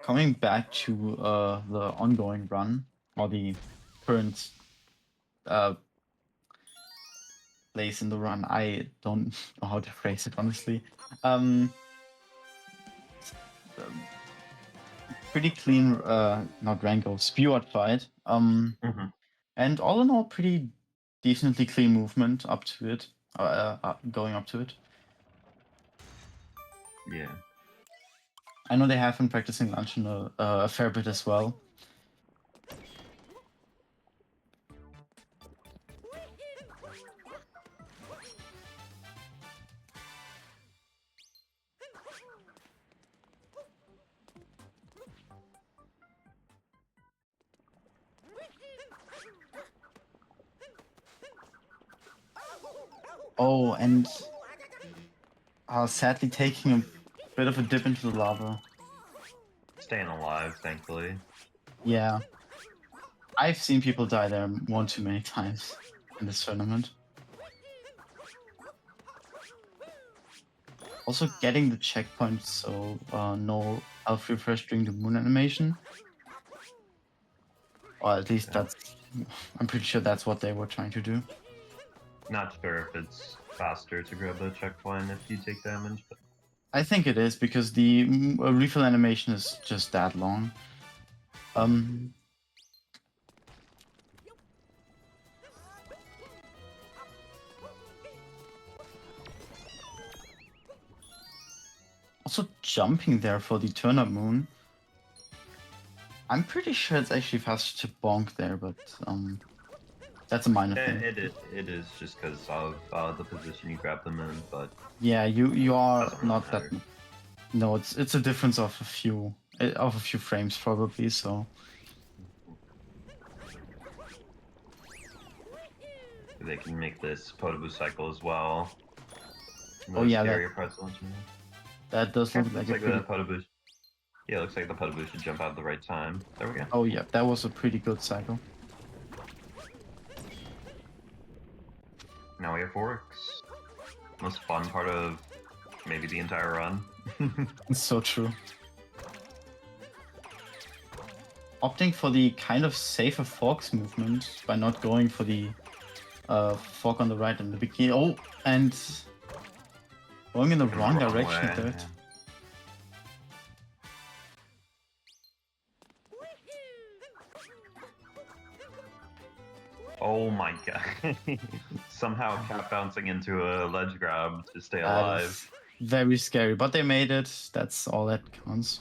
Speaker 1: Coming back to the ongoing run or the current place in the run, I don't know how to phrase it honestly. Pretty clean, not Rango, Spewart fight. And all in all, pretty decently clean movement up to it, going up to it.
Speaker 2: Yeah.
Speaker 1: I know they have been practicing Luncheon a fair bit as well. Oh, and sadly taking a bit of a dip into the lava.
Speaker 2: Staying alive, thankfully.
Speaker 1: Yeah. I've seen people die there one too many times in this tournament. Also getting the checkpoint, so no health refresh during the moon animation. Or at least I'm pretty sure that's what they were trying to do.
Speaker 2: Not sure if it's faster to grab the checkpoint if you take damage, but
Speaker 1: I think it is because the refill animation is just that long. Also jumping there for the turn-up moon. I'm pretty sure it's actually faster to bonk there, but that's a minor thing.
Speaker 2: it is just because of the position you grab them in, but
Speaker 1: yeah, you are
Speaker 2: doesn't really
Speaker 1: not
Speaker 2: matter.
Speaker 1: that. No, it's a difference of a few frames probably. So
Speaker 2: they can make this Potaboo cycle as well.
Speaker 1: Oh yeah, that does look like a pretty.
Speaker 2: The Potaboo. Yeah, it looks like the Potaboo should jump out at the right time. There we go.
Speaker 1: Oh yeah, that was a pretty good cycle.
Speaker 2: Now we have forks. Most fun part of maybe the entire run.
Speaker 1: It's so true. Opting for the kind of safer forks movement by not going for the fog on the right and the bikini. Oh, and going in the wrong direction
Speaker 2: way,
Speaker 1: there.
Speaker 2: yeah. Oh my god. Somehow cat bouncing into a ledge grab to stay
Speaker 1: That
Speaker 2: alive.
Speaker 1: is very scary, but they made it. That's all that counts.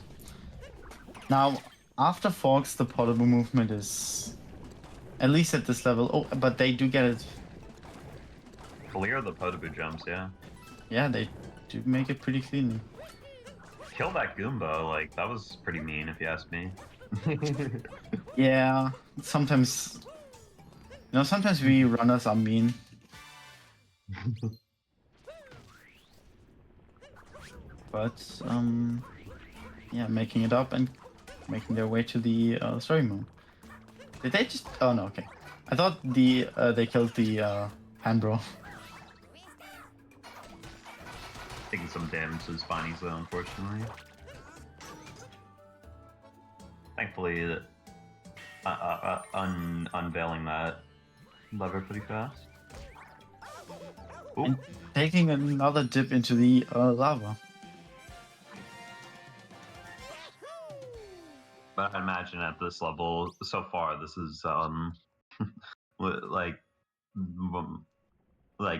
Speaker 1: Now, after fogs, the portable movement is at least at this level. Oh, but they do get it.
Speaker 2: Clear the Potaboo jumps, yeah.
Speaker 1: Yeah, they do make it pretty cleanly.
Speaker 2: Kill that Goomba, like, that was pretty mean if you ask me.
Speaker 1: Yeah, sometimes, sometimes we runners are mean. But, yeah, making it up and making their way to the story moon. Did they just? Oh no, okay. I thought they killed the Hanbro.
Speaker 2: Taking some damage to his spinies though, unfortunately. Thankfully, unveiling that lever pretty fast. Ooh.
Speaker 1: And taking another dip into the lava.
Speaker 2: But I imagine at this level, so far, this is like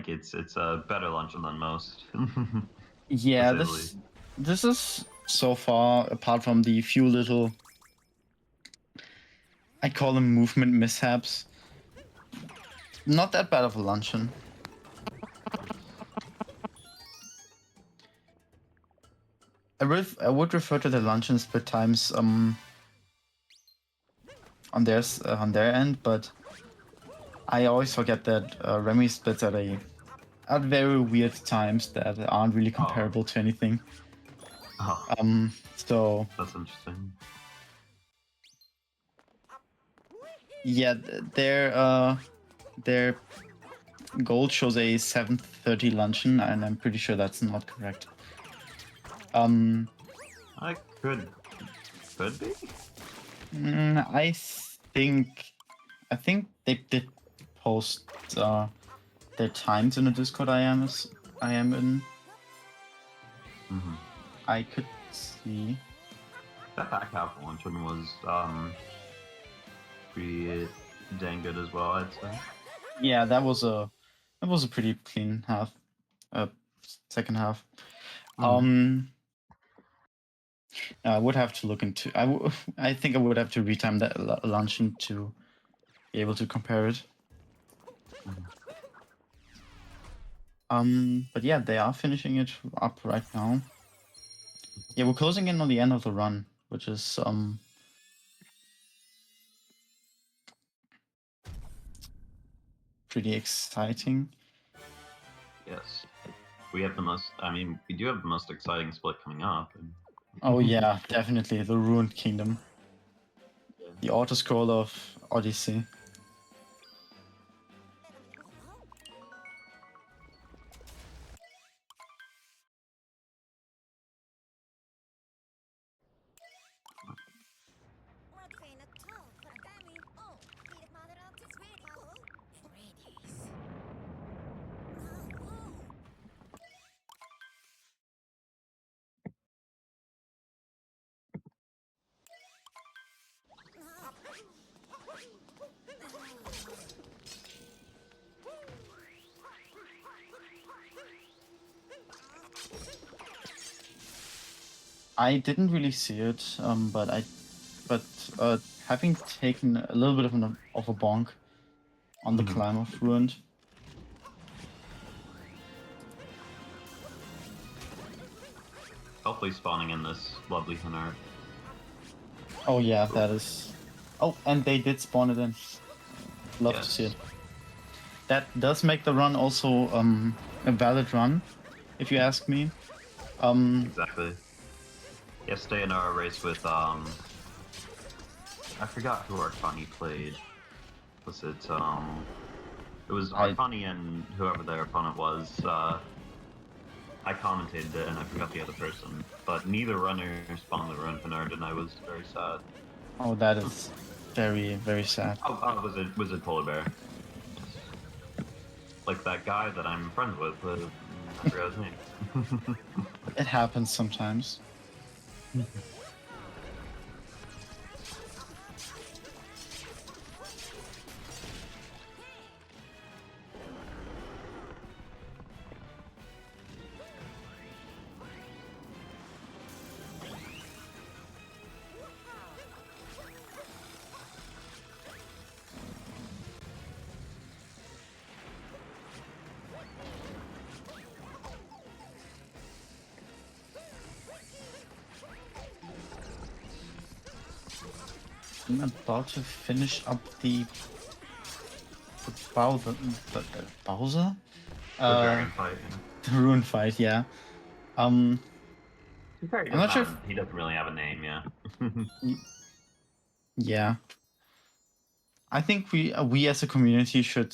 Speaker 2: it's a better luncheon than most.
Speaker 1: Yeah,
Speaker 2: To say the least.
Speaker 1: this is so far, apart from the few little, I call them movement mishaps, not that bad of a luncheon. I would refer to the luncheon split times on their end, but I always forget that Remy splits at very weird times that aren't really comparable to anything.
Speaker 2: Oh,
Speaker 1: So
Speaker 2: that's interesting.
Speaker 1: yeah, their gold shows a 7:30 luncheon, and I'm pretty sure that's not correct.
Speaker 2: I could be.
Speaker 1: I think they did post their times in the Discord I am in.
Speaker 2: Mm-hmm.
Speaker 1: I could see.
Speaker 2: That back half luncheon was pretty dang good as well, I'd say.
Speaker 1: Yeah, that was a pretty clean half, second half. I would have to look into. I think I would have to retime that luncheon to be able to compare it. But yeah, they are finishing it up right now. Yeah, we're closing in on the end of the run, which is pretty exciting.
Speaker 2: Yes. We have the most. I mean, we do have the most exciting split coming up.
Speaker 1: Oh yeah, definitely the Ruined Kingdom, the auto scroll of Odyssey. I didn't really see it, but having taken a little bit of a bonk on the climb of Ruined.
Speaker 2: Hopefully, spawning in this lovely Hunard.
Speaker 1: Oh yeah, that is. Oh, and they did spawn it in. Love to see it. That does make the run also a valid run, if you ask me.
Speaker 2: Exactly. Yesterday in our race with I forgot who Arcani played. Was it it was Arcani and whoever their opponent was. I commentated it and I forgot the other person. But neither runner spawned the run Hunard, and I was very sad.
Speaker 1: Oh, that is very, very sad.
Speaker 2: Oh, was it Polar Bear? Like that guy that I'm friends with. I forgot his name.
Speaker 1: It happens sometimes. I'm about to finish up the Bowser. Bowser?
Speaker 2: The dragon fight.
Speaker 1: The rune fight, yeah.
Speaker 2: I'm
Speaker 1: I'm not sure if,
Speaker 2: he doesn't really have a name, yeah.
Speaker 1: yeah. I think we as a community should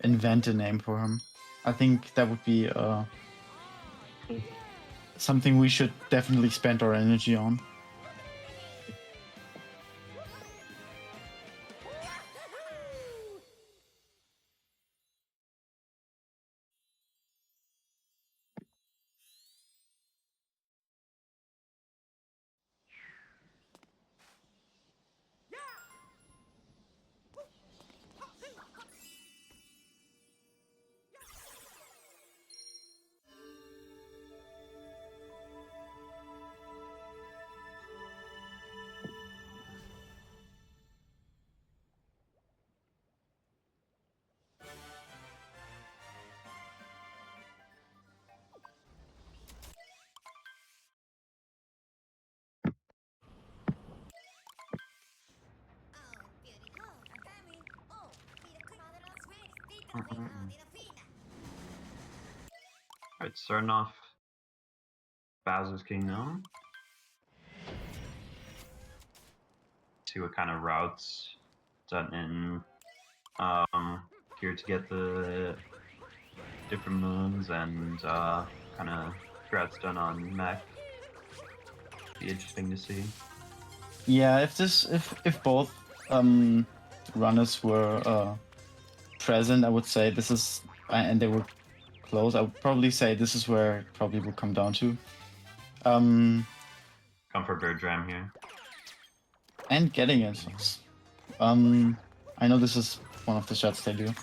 Speaker 1: invent a name for him. I think that would be something we should definitely spend our energy on.
Speaker 2: Alright, starting off Bowser's Kingdom. See what kind of routes done in here to get the different moons and kind of routes done on mech. Be interesting to see.
Speaker 1: Yeah, if both runners were present, I would say this is, and they were close. I would probably say this is where it probably would come down to.
Speaker 2: Come for Bird Dram here.
Speaker 1: And getting it. I know this is one of the shots they do.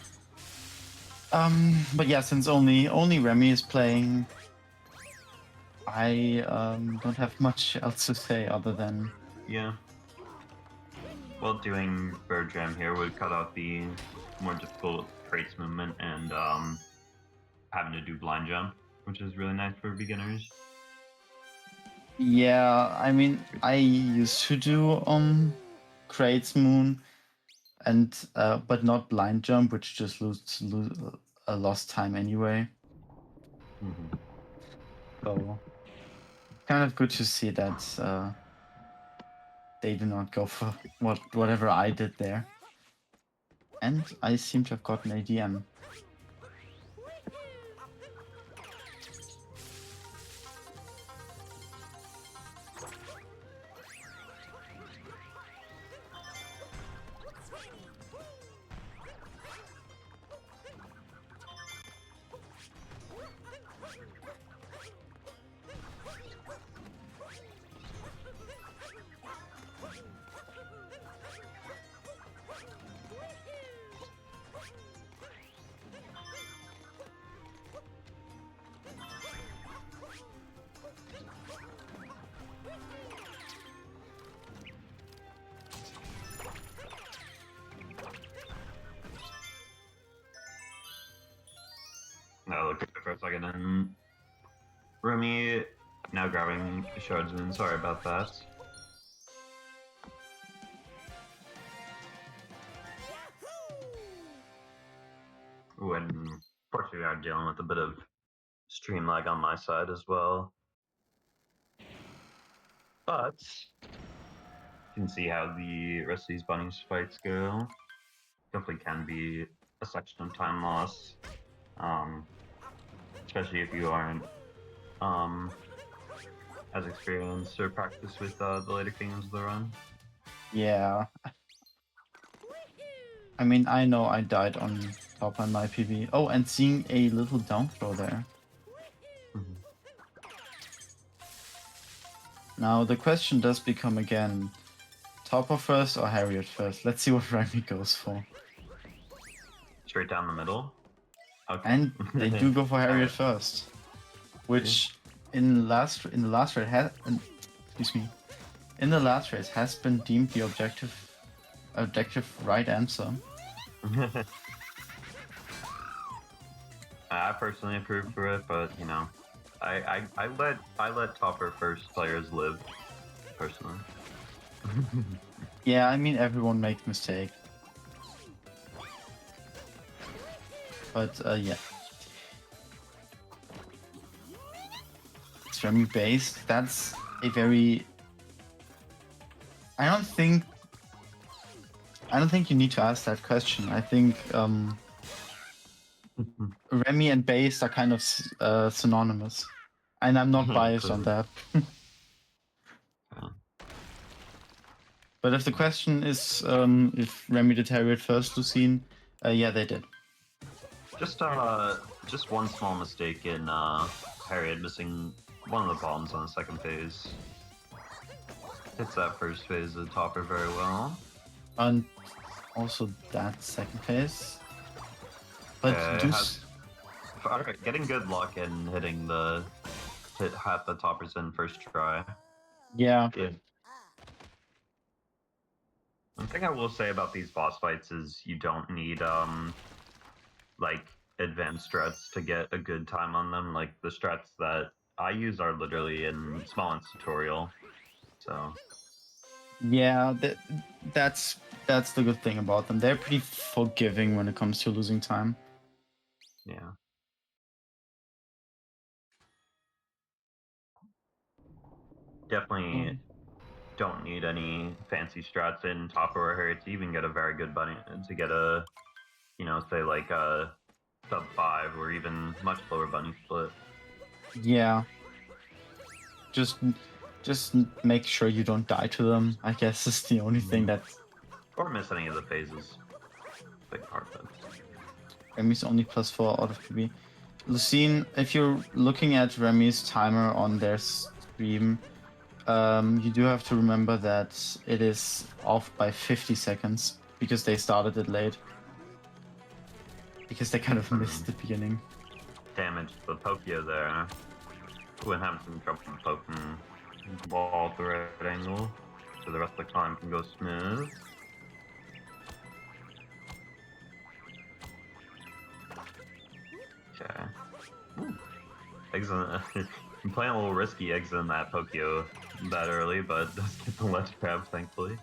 Speaker 1: But yeah, since only Remy is playing, I don't have much else to say other than
Speaker 2: yeah. Well, doing Bird Dram here would cut out the more difficult traits movement and having to do blind jump, which is really nice for beginners.
Speaker 1: Yeah, I mean, I used to do Crates Moon, and but not blind jump, which just lose a lost time anyway.
Speaker 2: Mm-hmm.
Speaker 1: So kind of good to see that they do not go for whatever I did there. And I seem to have gotten ADM.
Speaker 2: I looked at it for a second and Remy now grabbing shards in. Sorry about that. Ooh, and unfortunately, I'm dealing with a bit of stream lag on my side as well. But you can see how the rest of these bunnies fights go. Definitely can be a section of time loss, especially if you aren't as experienced or practiced with the later kingdoms of the run.
Speaker 1: Yeah. I mean, I know I died on top on my PV. Oh, and seeing a little down throw there.
Speaker 2: Mhm.
Speaker 1: Now the question does become again, Topper first or Harriet first? Let's see what Remy goes for.
Speaker 2: Straight down the middle. Okay.
Speaker 1: And they do go for Harriet first, which in the last race has, in the last race has been deemed the objective right answer.
Speaker 2: I personally approve for it, but you know, I let topper first players live, personally.
Speaker 1: Yeah, I mean everyone makes mistakes. But yeah. It's Remy based. That's a very I don't think you need to ask that question. I think Remy and based are kind of synonymous. And I'm not biased on that. But if the question is if Remy did Harriet first, Lucine, yeah, they did.
Speaker 2: Just one small mistake in Harriet missing one of the bombs on the second phase. Hits that first phase of the topper very well.
Speaker 1: And also that second phase. But
Speaker 2: getting good luck and hitting half the toppers in first try.
Speaker 1: Yeah.
Speaker 2: One thing I will say about these boss fights is you don't need like advanced strats to get a good time on them. Like the strats that I use are literally in Smallin's tutorial. So
Speaker 1: yeah, that's the good thing about them. They're pretty forgiving when it comes to losing time.
Speaker 2: Yeah. Definitely don't need any fancy strats in Topper or Harriet to even get a very good bunny to get a, you know, say like a sub 5 or even much lower bunny split.
Speaker 1: Yeah. Just make sure you don't die to them, I guess, is the only thing that...
Speaker 2: Or miss any of the phases. Big part of it.
Speaker 1: Remy's only +4 out of PB. Lucine, if you're looking at Remy's timer on their stream, you do have to remember that it is off by 50 seconds because they started it late. Because they kind of missed the beginning.
Speaker 2: Damage the Pokio there. When having some trouble poking the ball at the right angle, so the rest of the climb can go smooth. Okay. I'm playing a little risky exiting that Pokio that early, but does get the ledge grab, thankfully.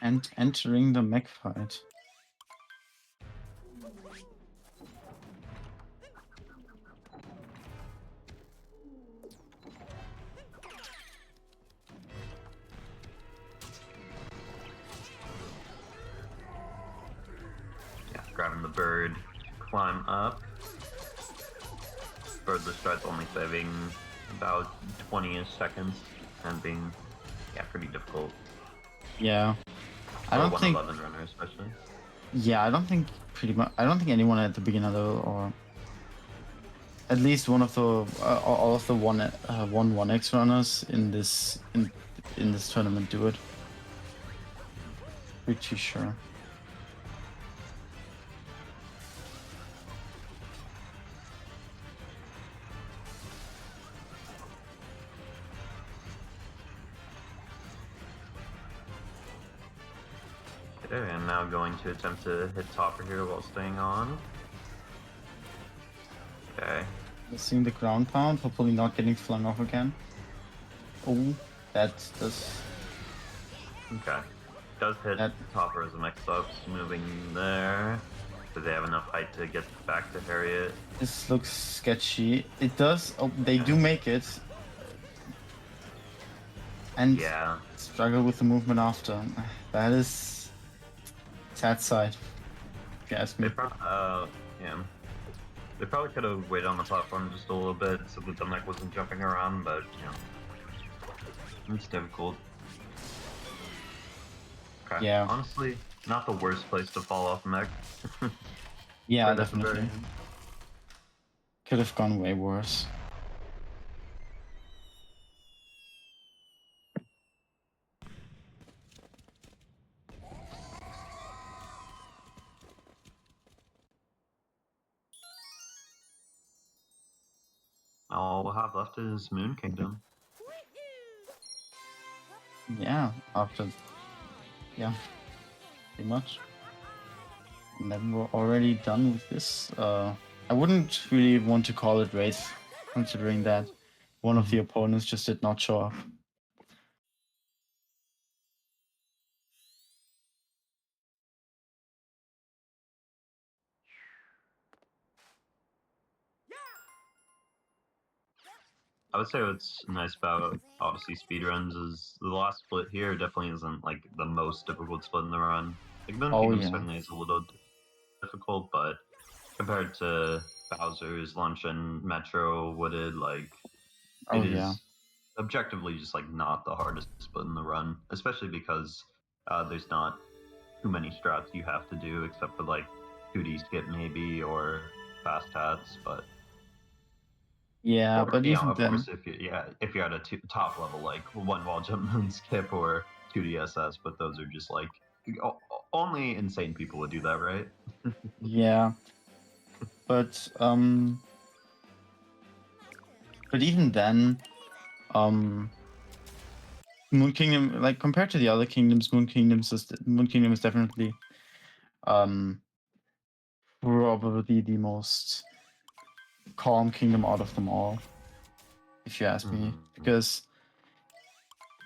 Speaker 1: And entering the mech fight.
Speaker 2: Yeah, grabbing the bird, climb up. Bird the strat's only saving about 20-ish seconds and being, yeah, pretty difficult.
Speaker 1: Yeah. I don't think
Speaker 2: 111 runner especially.
Speaker 1: Yeah, I don't think anyone at the beginner level, or at least one of the all of the 1x runners in this tournament do it. Pretty sure.
Speaker 2: Okay, I'm now going to attempt to hit Topper here while staying on. Okay.
Speaker 1: Seeing the ground pound, hopefully not getting flung off again. Oh, that does.
Speaker 2: Okay. Does hit Topper as a mix-up, moving there. Do they have enough height to get back to Harriet?
Speaker 1: This looks sketchy. It does. Oh, they do make it. And
Speaker 2: yeah,
Speaker 1: struggle with the movement after. That is sad side, if you ask me.
Speaker 2: Yeah. They probably could have waited on the platform just a little bit so that the mech wasn't jumping around, but, you know, it's difficult. Okay.
Speaker 1: Yeah.
Speaker 2: Honestly, not the worst place to fall off mech.
Speaker 1: Yeah,
Speaker 2: Right at the
Speaker 1: definitely.
Speaker 2: very end.
Speaker 1: Could have gone way worse.
Speaker 2: All we'll have left is Moon Kingdom.
Speaker 1: Yeah, after yeah, pretty much. And then we're already done with this. I wouldn't really want to call it race, considering that one of the opponents just did not show up.
Speaker 2: I would say what's nice about Odyssey speedruns is the last split here definitely isn't like the most difficult split in the run. Like Moon
Speaker 1: Oh
Speaker 2: Kingdom
Speaker 1: yeah.
Speaker 2: certainly is a little difficult, but compared to Bowser's Luncheon, Metro, Wooded, like
Speaker 1: Oh
Speaker 2: it
Speaker 1: yeah.
Speaker 2: is objectively just like not the hardest split in the run, especially because there's not too many strats you have to do except for like 2D skip maybe or fast hats, but
Speaker 1: Yeah,
Speaker 2: or
Speaker 1: but even
Speaker 2: of
Speaker 1: then,
Speaker 2: course if you're at a top level like one wall jump moon skip or 2D SS, but those are just like only insane people would do that, right?
Speaker 1: yeah, but even then, Moon Kingdom, like compared to the other kingdoms, Moon Kingdom is definitely um probably the most calm kingdom out of them all, if you ask me, because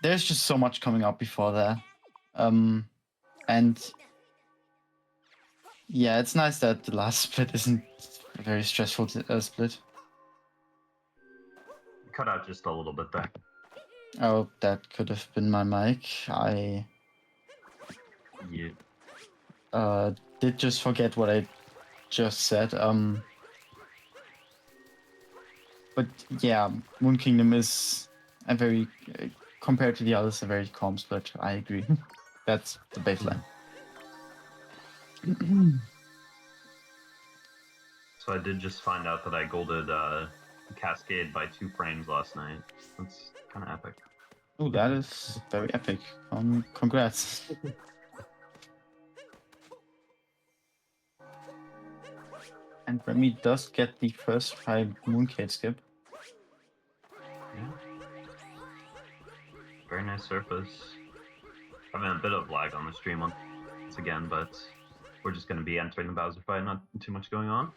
Speaker 1: there's just so much coming up before that. And yeah, it's nice that the last split isn't a very stressful split.
Speaker 2: Cut out just a little bit there.
Speaker 1: Oh, that could have been my mic.
Speaker 2: Yeah.
Speaker 1: Did just forget what I just said. But yeah, Moon Kingdom is a very, compared to the others, a very calm split. I agree. That's the baseline.
Speaker 2: So I did just find out that I golded Cascade by 2 frames last night. That's kind of epic.
Speaker 1: Oh, that is very epic. Congrats. And Remy does get the first try Mooncade skip.
Speaker 2: Yeah. Very nice surface. Having a bit of lag on the stream once again, but we're just going to be entering the Bowser fight, not too much going on.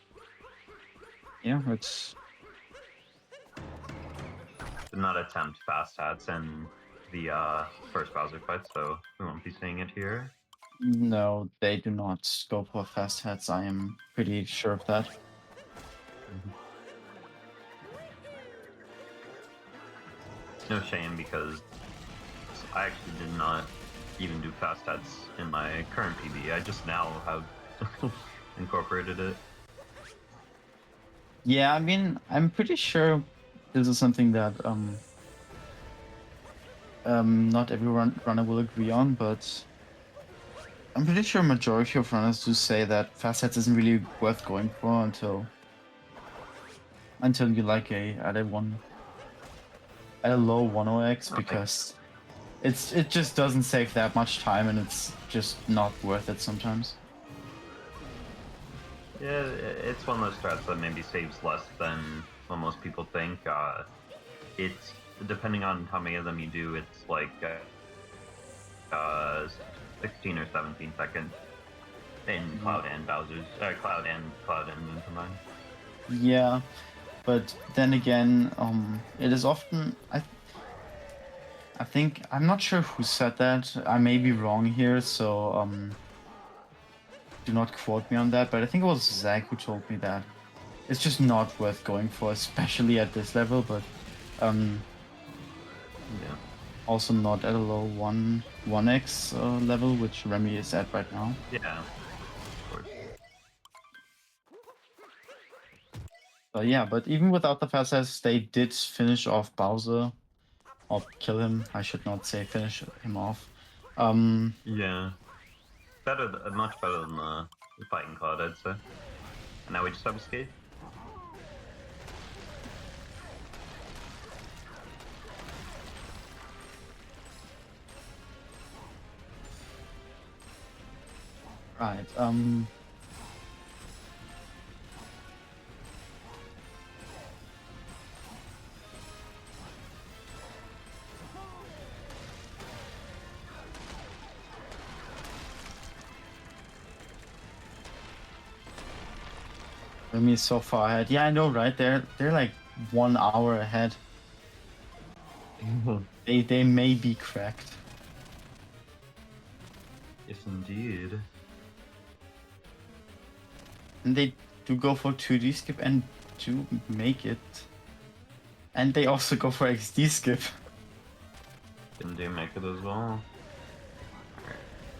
Speaker 1: Yeah, it's...
Speaker 2: Did not attempt fast hats in the first Bowser fight, so we won't be seeing it here.
Speaker 1: No, they do not go for fast hats. I am pretty sure of that.
Speaker 2: It's no shame because I actually did not even do fast hats in my current PB. I just now have incorporated it.
Speaker 1: Yeah, I mean, I'm pretty sure this is something that not every runner will agree on, but I'm pretty sure majority of runners do say that fast hats isn't really worth going for until you like at a low 10x, because it just doesn't save that much time and it's just not worth it sometimes.
Speaker 2: Yeah, it's one of those strats that maybe saves less than what most people think. It's depending on how many of them you do, it's like 16 or 17 seconds in Cloud and Bowser's Cloud and Moon combined.
Speaker 1: Yeah, but then again, it is often I think I'm not sure who said that. I may be wrong here, so do not quote me on that. But I think it was Zach who told me that it's just not worth going for, especially at this level. But
Speaker 2: Yeah.
Speaker 1: also not at a low 1x level, which Remy is at right now.
Speaker 2: Yeah. Of course.
Speaker 1: Yeah, but even without the fast S, they did finish off Bowser, or kill him. I should not say finish him off.
Speaker 2: Yeah. Better, much better than the fighting card, I'd say. And now we just have a skate.
Speaker 1: Right. Remy is so far ahead. Yeah, I know, right? They're like 1 hour ahead. They may be cracked.
Speaker 2: Yes, indeed.
Speaker 1: And they do go for 2D skip and do make it. And they also go for XD skip.
Speaker 2: Didn't do make it as well.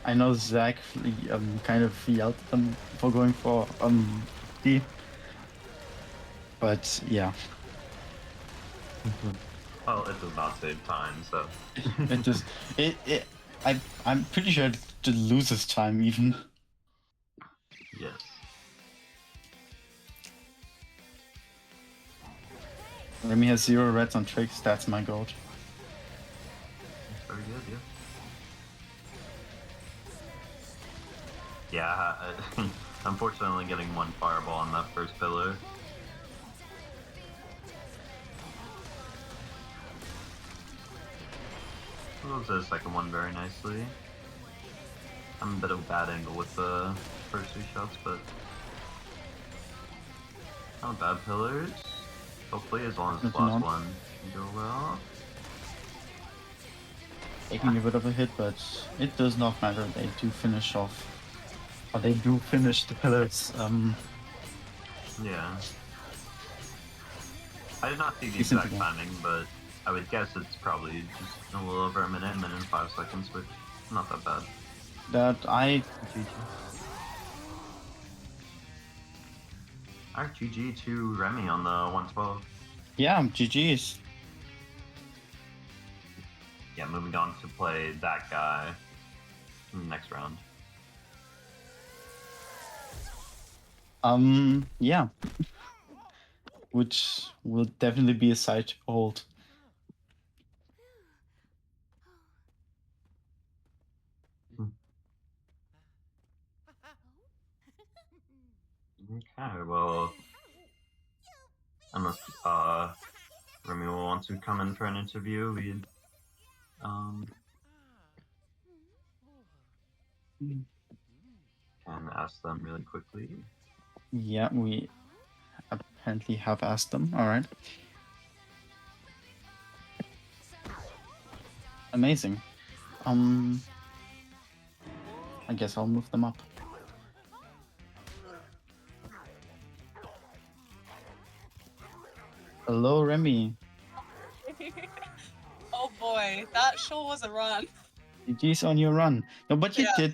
Speaker 1: I know Zach kind of yelled at them for going for D. But yeah.
Speaker 2: Well, it does not save time, so
Speaker 1: It just I'm pretty sure it just loses time even.
Speaker 2: yes.
Speaker 1: Remy has 0 reds on tricks, that's my goat.
Speaker 2: That's very good, yeah. Yeah, unfortunately getting 1 fireball on that first pillar. Close the second one very nicely. I'm a bit of a bad angle with the first 2 shots, but not bad pillars. Hopefully, as long as this last one can go well.
Speaker 1: Taking a bit of a hit, but it does not matter. They do finish off. Or they do finish the pillars.
Speaker 2: Yeah. I did not see the
Speaker 1: Decent
Speaker 2: exact
Speaker 1: again.
Speaker 2: timing, but I would guess it's probably just a little over a minute and 5 seconds, which is not that bad.
Speaker 1: That I GG.
Speaker 2: Alright, GG to Remy on the 112.
Speaker 1: Yeah, GG's.
Speaker 2: Yeah, moving on to play that guy in the next round.
Speaker 1: Yeah. Which will definitely be a sight to behold.
Speaker 2: Okay, well, unless Remy will want to come in for an interview, we can ask them really quickly.
Speaker 1: Yeah, we apparently have asked them. All right. Amazing. I guess I'll move them up. Hello, Remy.
Speaker 3: Oh boy, that sure was a run.
Speaker 1: GG's on your run. No, but you
Speaker 3: Yeah.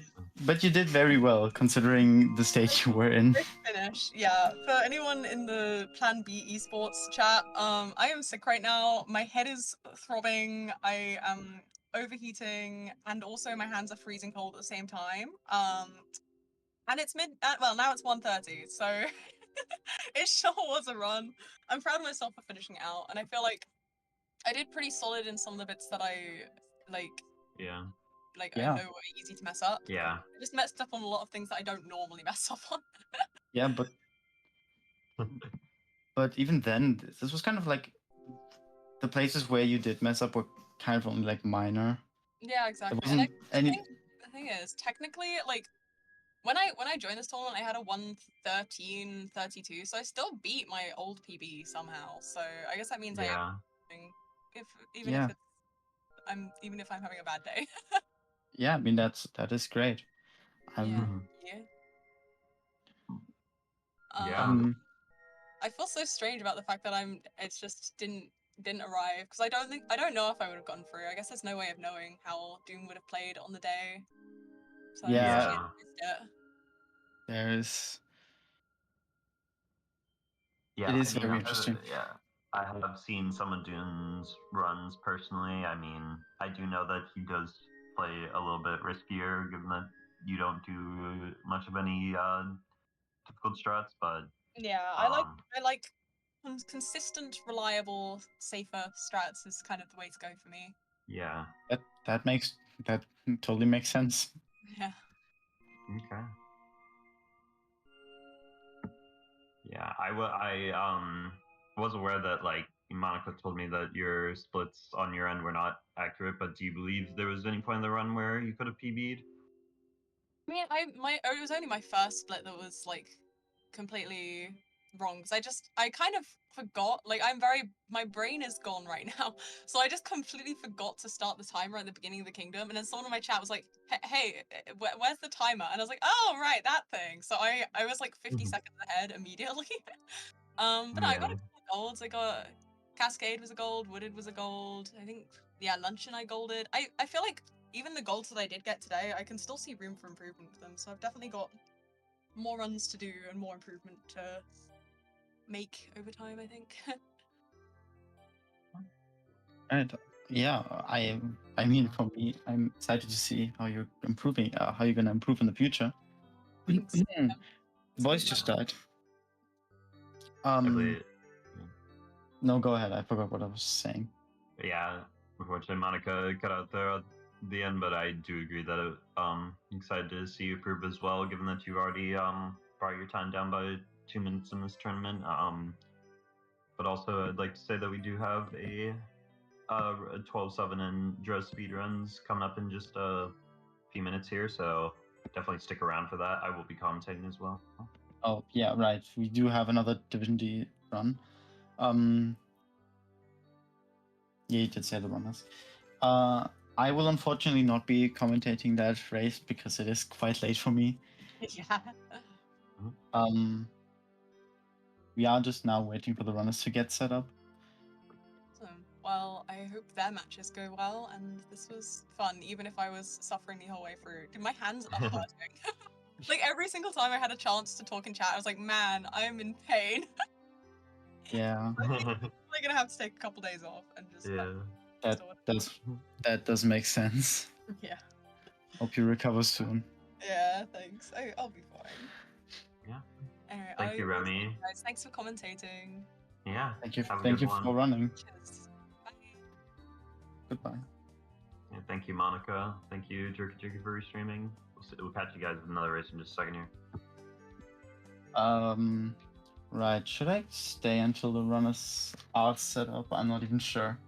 Speaker 1: did very well considering the state you were in.
Speaker 3: Finish. Yeah. For anyone in the Plan B esports chat, I am sick right now. My head is throbbing. I am overheating, and also my hands are freezing cold at the same time. And it's well, now it's 1:30, so it sure was a run. I'm proud of myself for finishing it out, and I feel like I did pretty solid in some of the bits that I like.
Speaker 2: Yeah.
Speaker 3: I know are easy to mess up.
Speaker 2: Yeah.
Speaker 3: I just messed up on a lot of things that I don't normally mess up on.
Speaker 1: Yeah, but even then, this was kind of like the places where you did mess up were kind of only like minor.
Speaker 3: Yeah, exactly.
Speaker 1: There wasn't any.
Speaker 3: The thing is, technically, like when I joined this tournament, I had a 1:13:32, so I still beat my old PB somehow. So I guess that means I am doing, even if it's I'm having a bad day.
Speaker 1: Yeah, I mean that is great.
Speaker 3: Yeah.
Speaker 2: Yeah.
Speaker 3: I feel so strange about the fact that it's just didn't arrive, because I don't know if I would have gotten through. I guess there's no way of knowing how Doom would have played on the day. So
Speaker 1: Yeah.
Speaker 3: I missed it.
Speaker 1: There's.
Speaker 2: Yeah,
Speaker 1: It is very interesting.
Speaker 2: yeah, I have seen some of Doom's runs personally. I mean, I do know that he does play a little bit riskier, given that you don't do much of any difficult strats. But
Speaker 3: Yeah, I like consistent, reliable, safer strats is kind of the way to go for me.
Speaker 2: yeah,
Speaker 1: That totally makes sense.
Speaker 3: Yeah.
Speaker 2: okay. Yeah, I was aware that like Monica told me that your splits on your end were not accurate, but do you believe there was any point in the run where you could have PB'd?
Speaker 3: I mean, it was only my first split that was like completely wrong because I kind of forgot. Like my brain is gone right now, so I just completely forgot to start the timer at the beginning of the kingdom. And then someone in my chat was like, "Hey, where's the timer?" And I was like, "Oh, right, that thing." So I was like 50 seconds ahead immediately. But no, I got a couple of golds. I got Cascade was a gold, Wooded was a gold. I think Luncheon I golded. I feel like even the golds that I did get today, I can still see room for improvement with them. So I've definitely got more runs to do and more improvement to make over time, I think.
Speaker 1: And yeah, I mean, for me, I'm excited to see how you're improving, how you're gonna improve in the future.
Speaker 3: Thanks.
Speaker 1: Voice just died.
Speaker 2: Actually,
Speaker 1: No, go ahead. I forgot what I was saying.
Speaker 2: yeah, unfortunately, Monica cut out there at the end, but I do agree that excited to see you improve as well, given that you already brought your time down by 2 minutes in this tournament. But also, I'd like to say that we do have a 12-7 and Dro speedruns coming up in just a few minutes here, so definitely stick around for that. I will be commentating as well.
Speaker 1: Oh, yeah, right. We do have another Division D run. Yeah, you did say the runners. I will unfortunately not be commentating that race because it is quite late for me.
Speaker 3: Yeah.
Speaker 1: We are just now waiting for the runners to get set up.
Speaker 3: Awesome. Well, I hope their matches go well, and this was fun, even if I was suffering the whole way through. Dude, my hands are hurting. Like every single time I had a chance to talk in chat, I was like, man, I am in pain.
Speaker 1: Yeah.
Speaker 3: I'm probably gonna have to take a couple days off and just
Speaker 1: That does make sense.
Speaker 3: Yeah.
Speaker 1: Hope you recover soon.
Speaker 3: Yeah, thanks. I'll be fine.
Speaker 2: Yeah.
Speaker 3: Anyway,
Speaker 2: Thank you, Remy.
Speaker 3: Guys, thanks for commentating.
Speaker 2: Yeah.
Speaker 1: Thank you.
Speaker 2: Have a
Speaker 1: Thank
Speaker 2: good
Speaker 1: you
Speaker 2: one.
Speaker 1: for running.
Speaker 3: Cheers. Bye.
Speaker 1: Goodbye.
Speaker 2: Yeah, thank you, Monica. Thank you, Jerky, for restreaming. We'll catch you guys with another race in just a second here.
Speaker 1: Right. Should I stay until the runners are set up? I'm not even sure.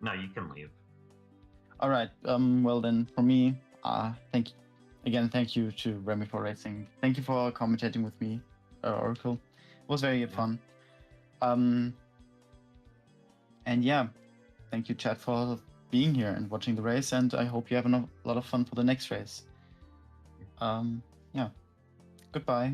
Speaker 2: No, you can leave.
Speaker 1: All right. Well then, for me, thank you to RemiTh3Rat. Thank you for commentating with me, Oracle. It was very fun. And yeah, thank you, chat, for being here and watching the race. And I hope you have a lot of fun for the next race. Yeah. Goodbye.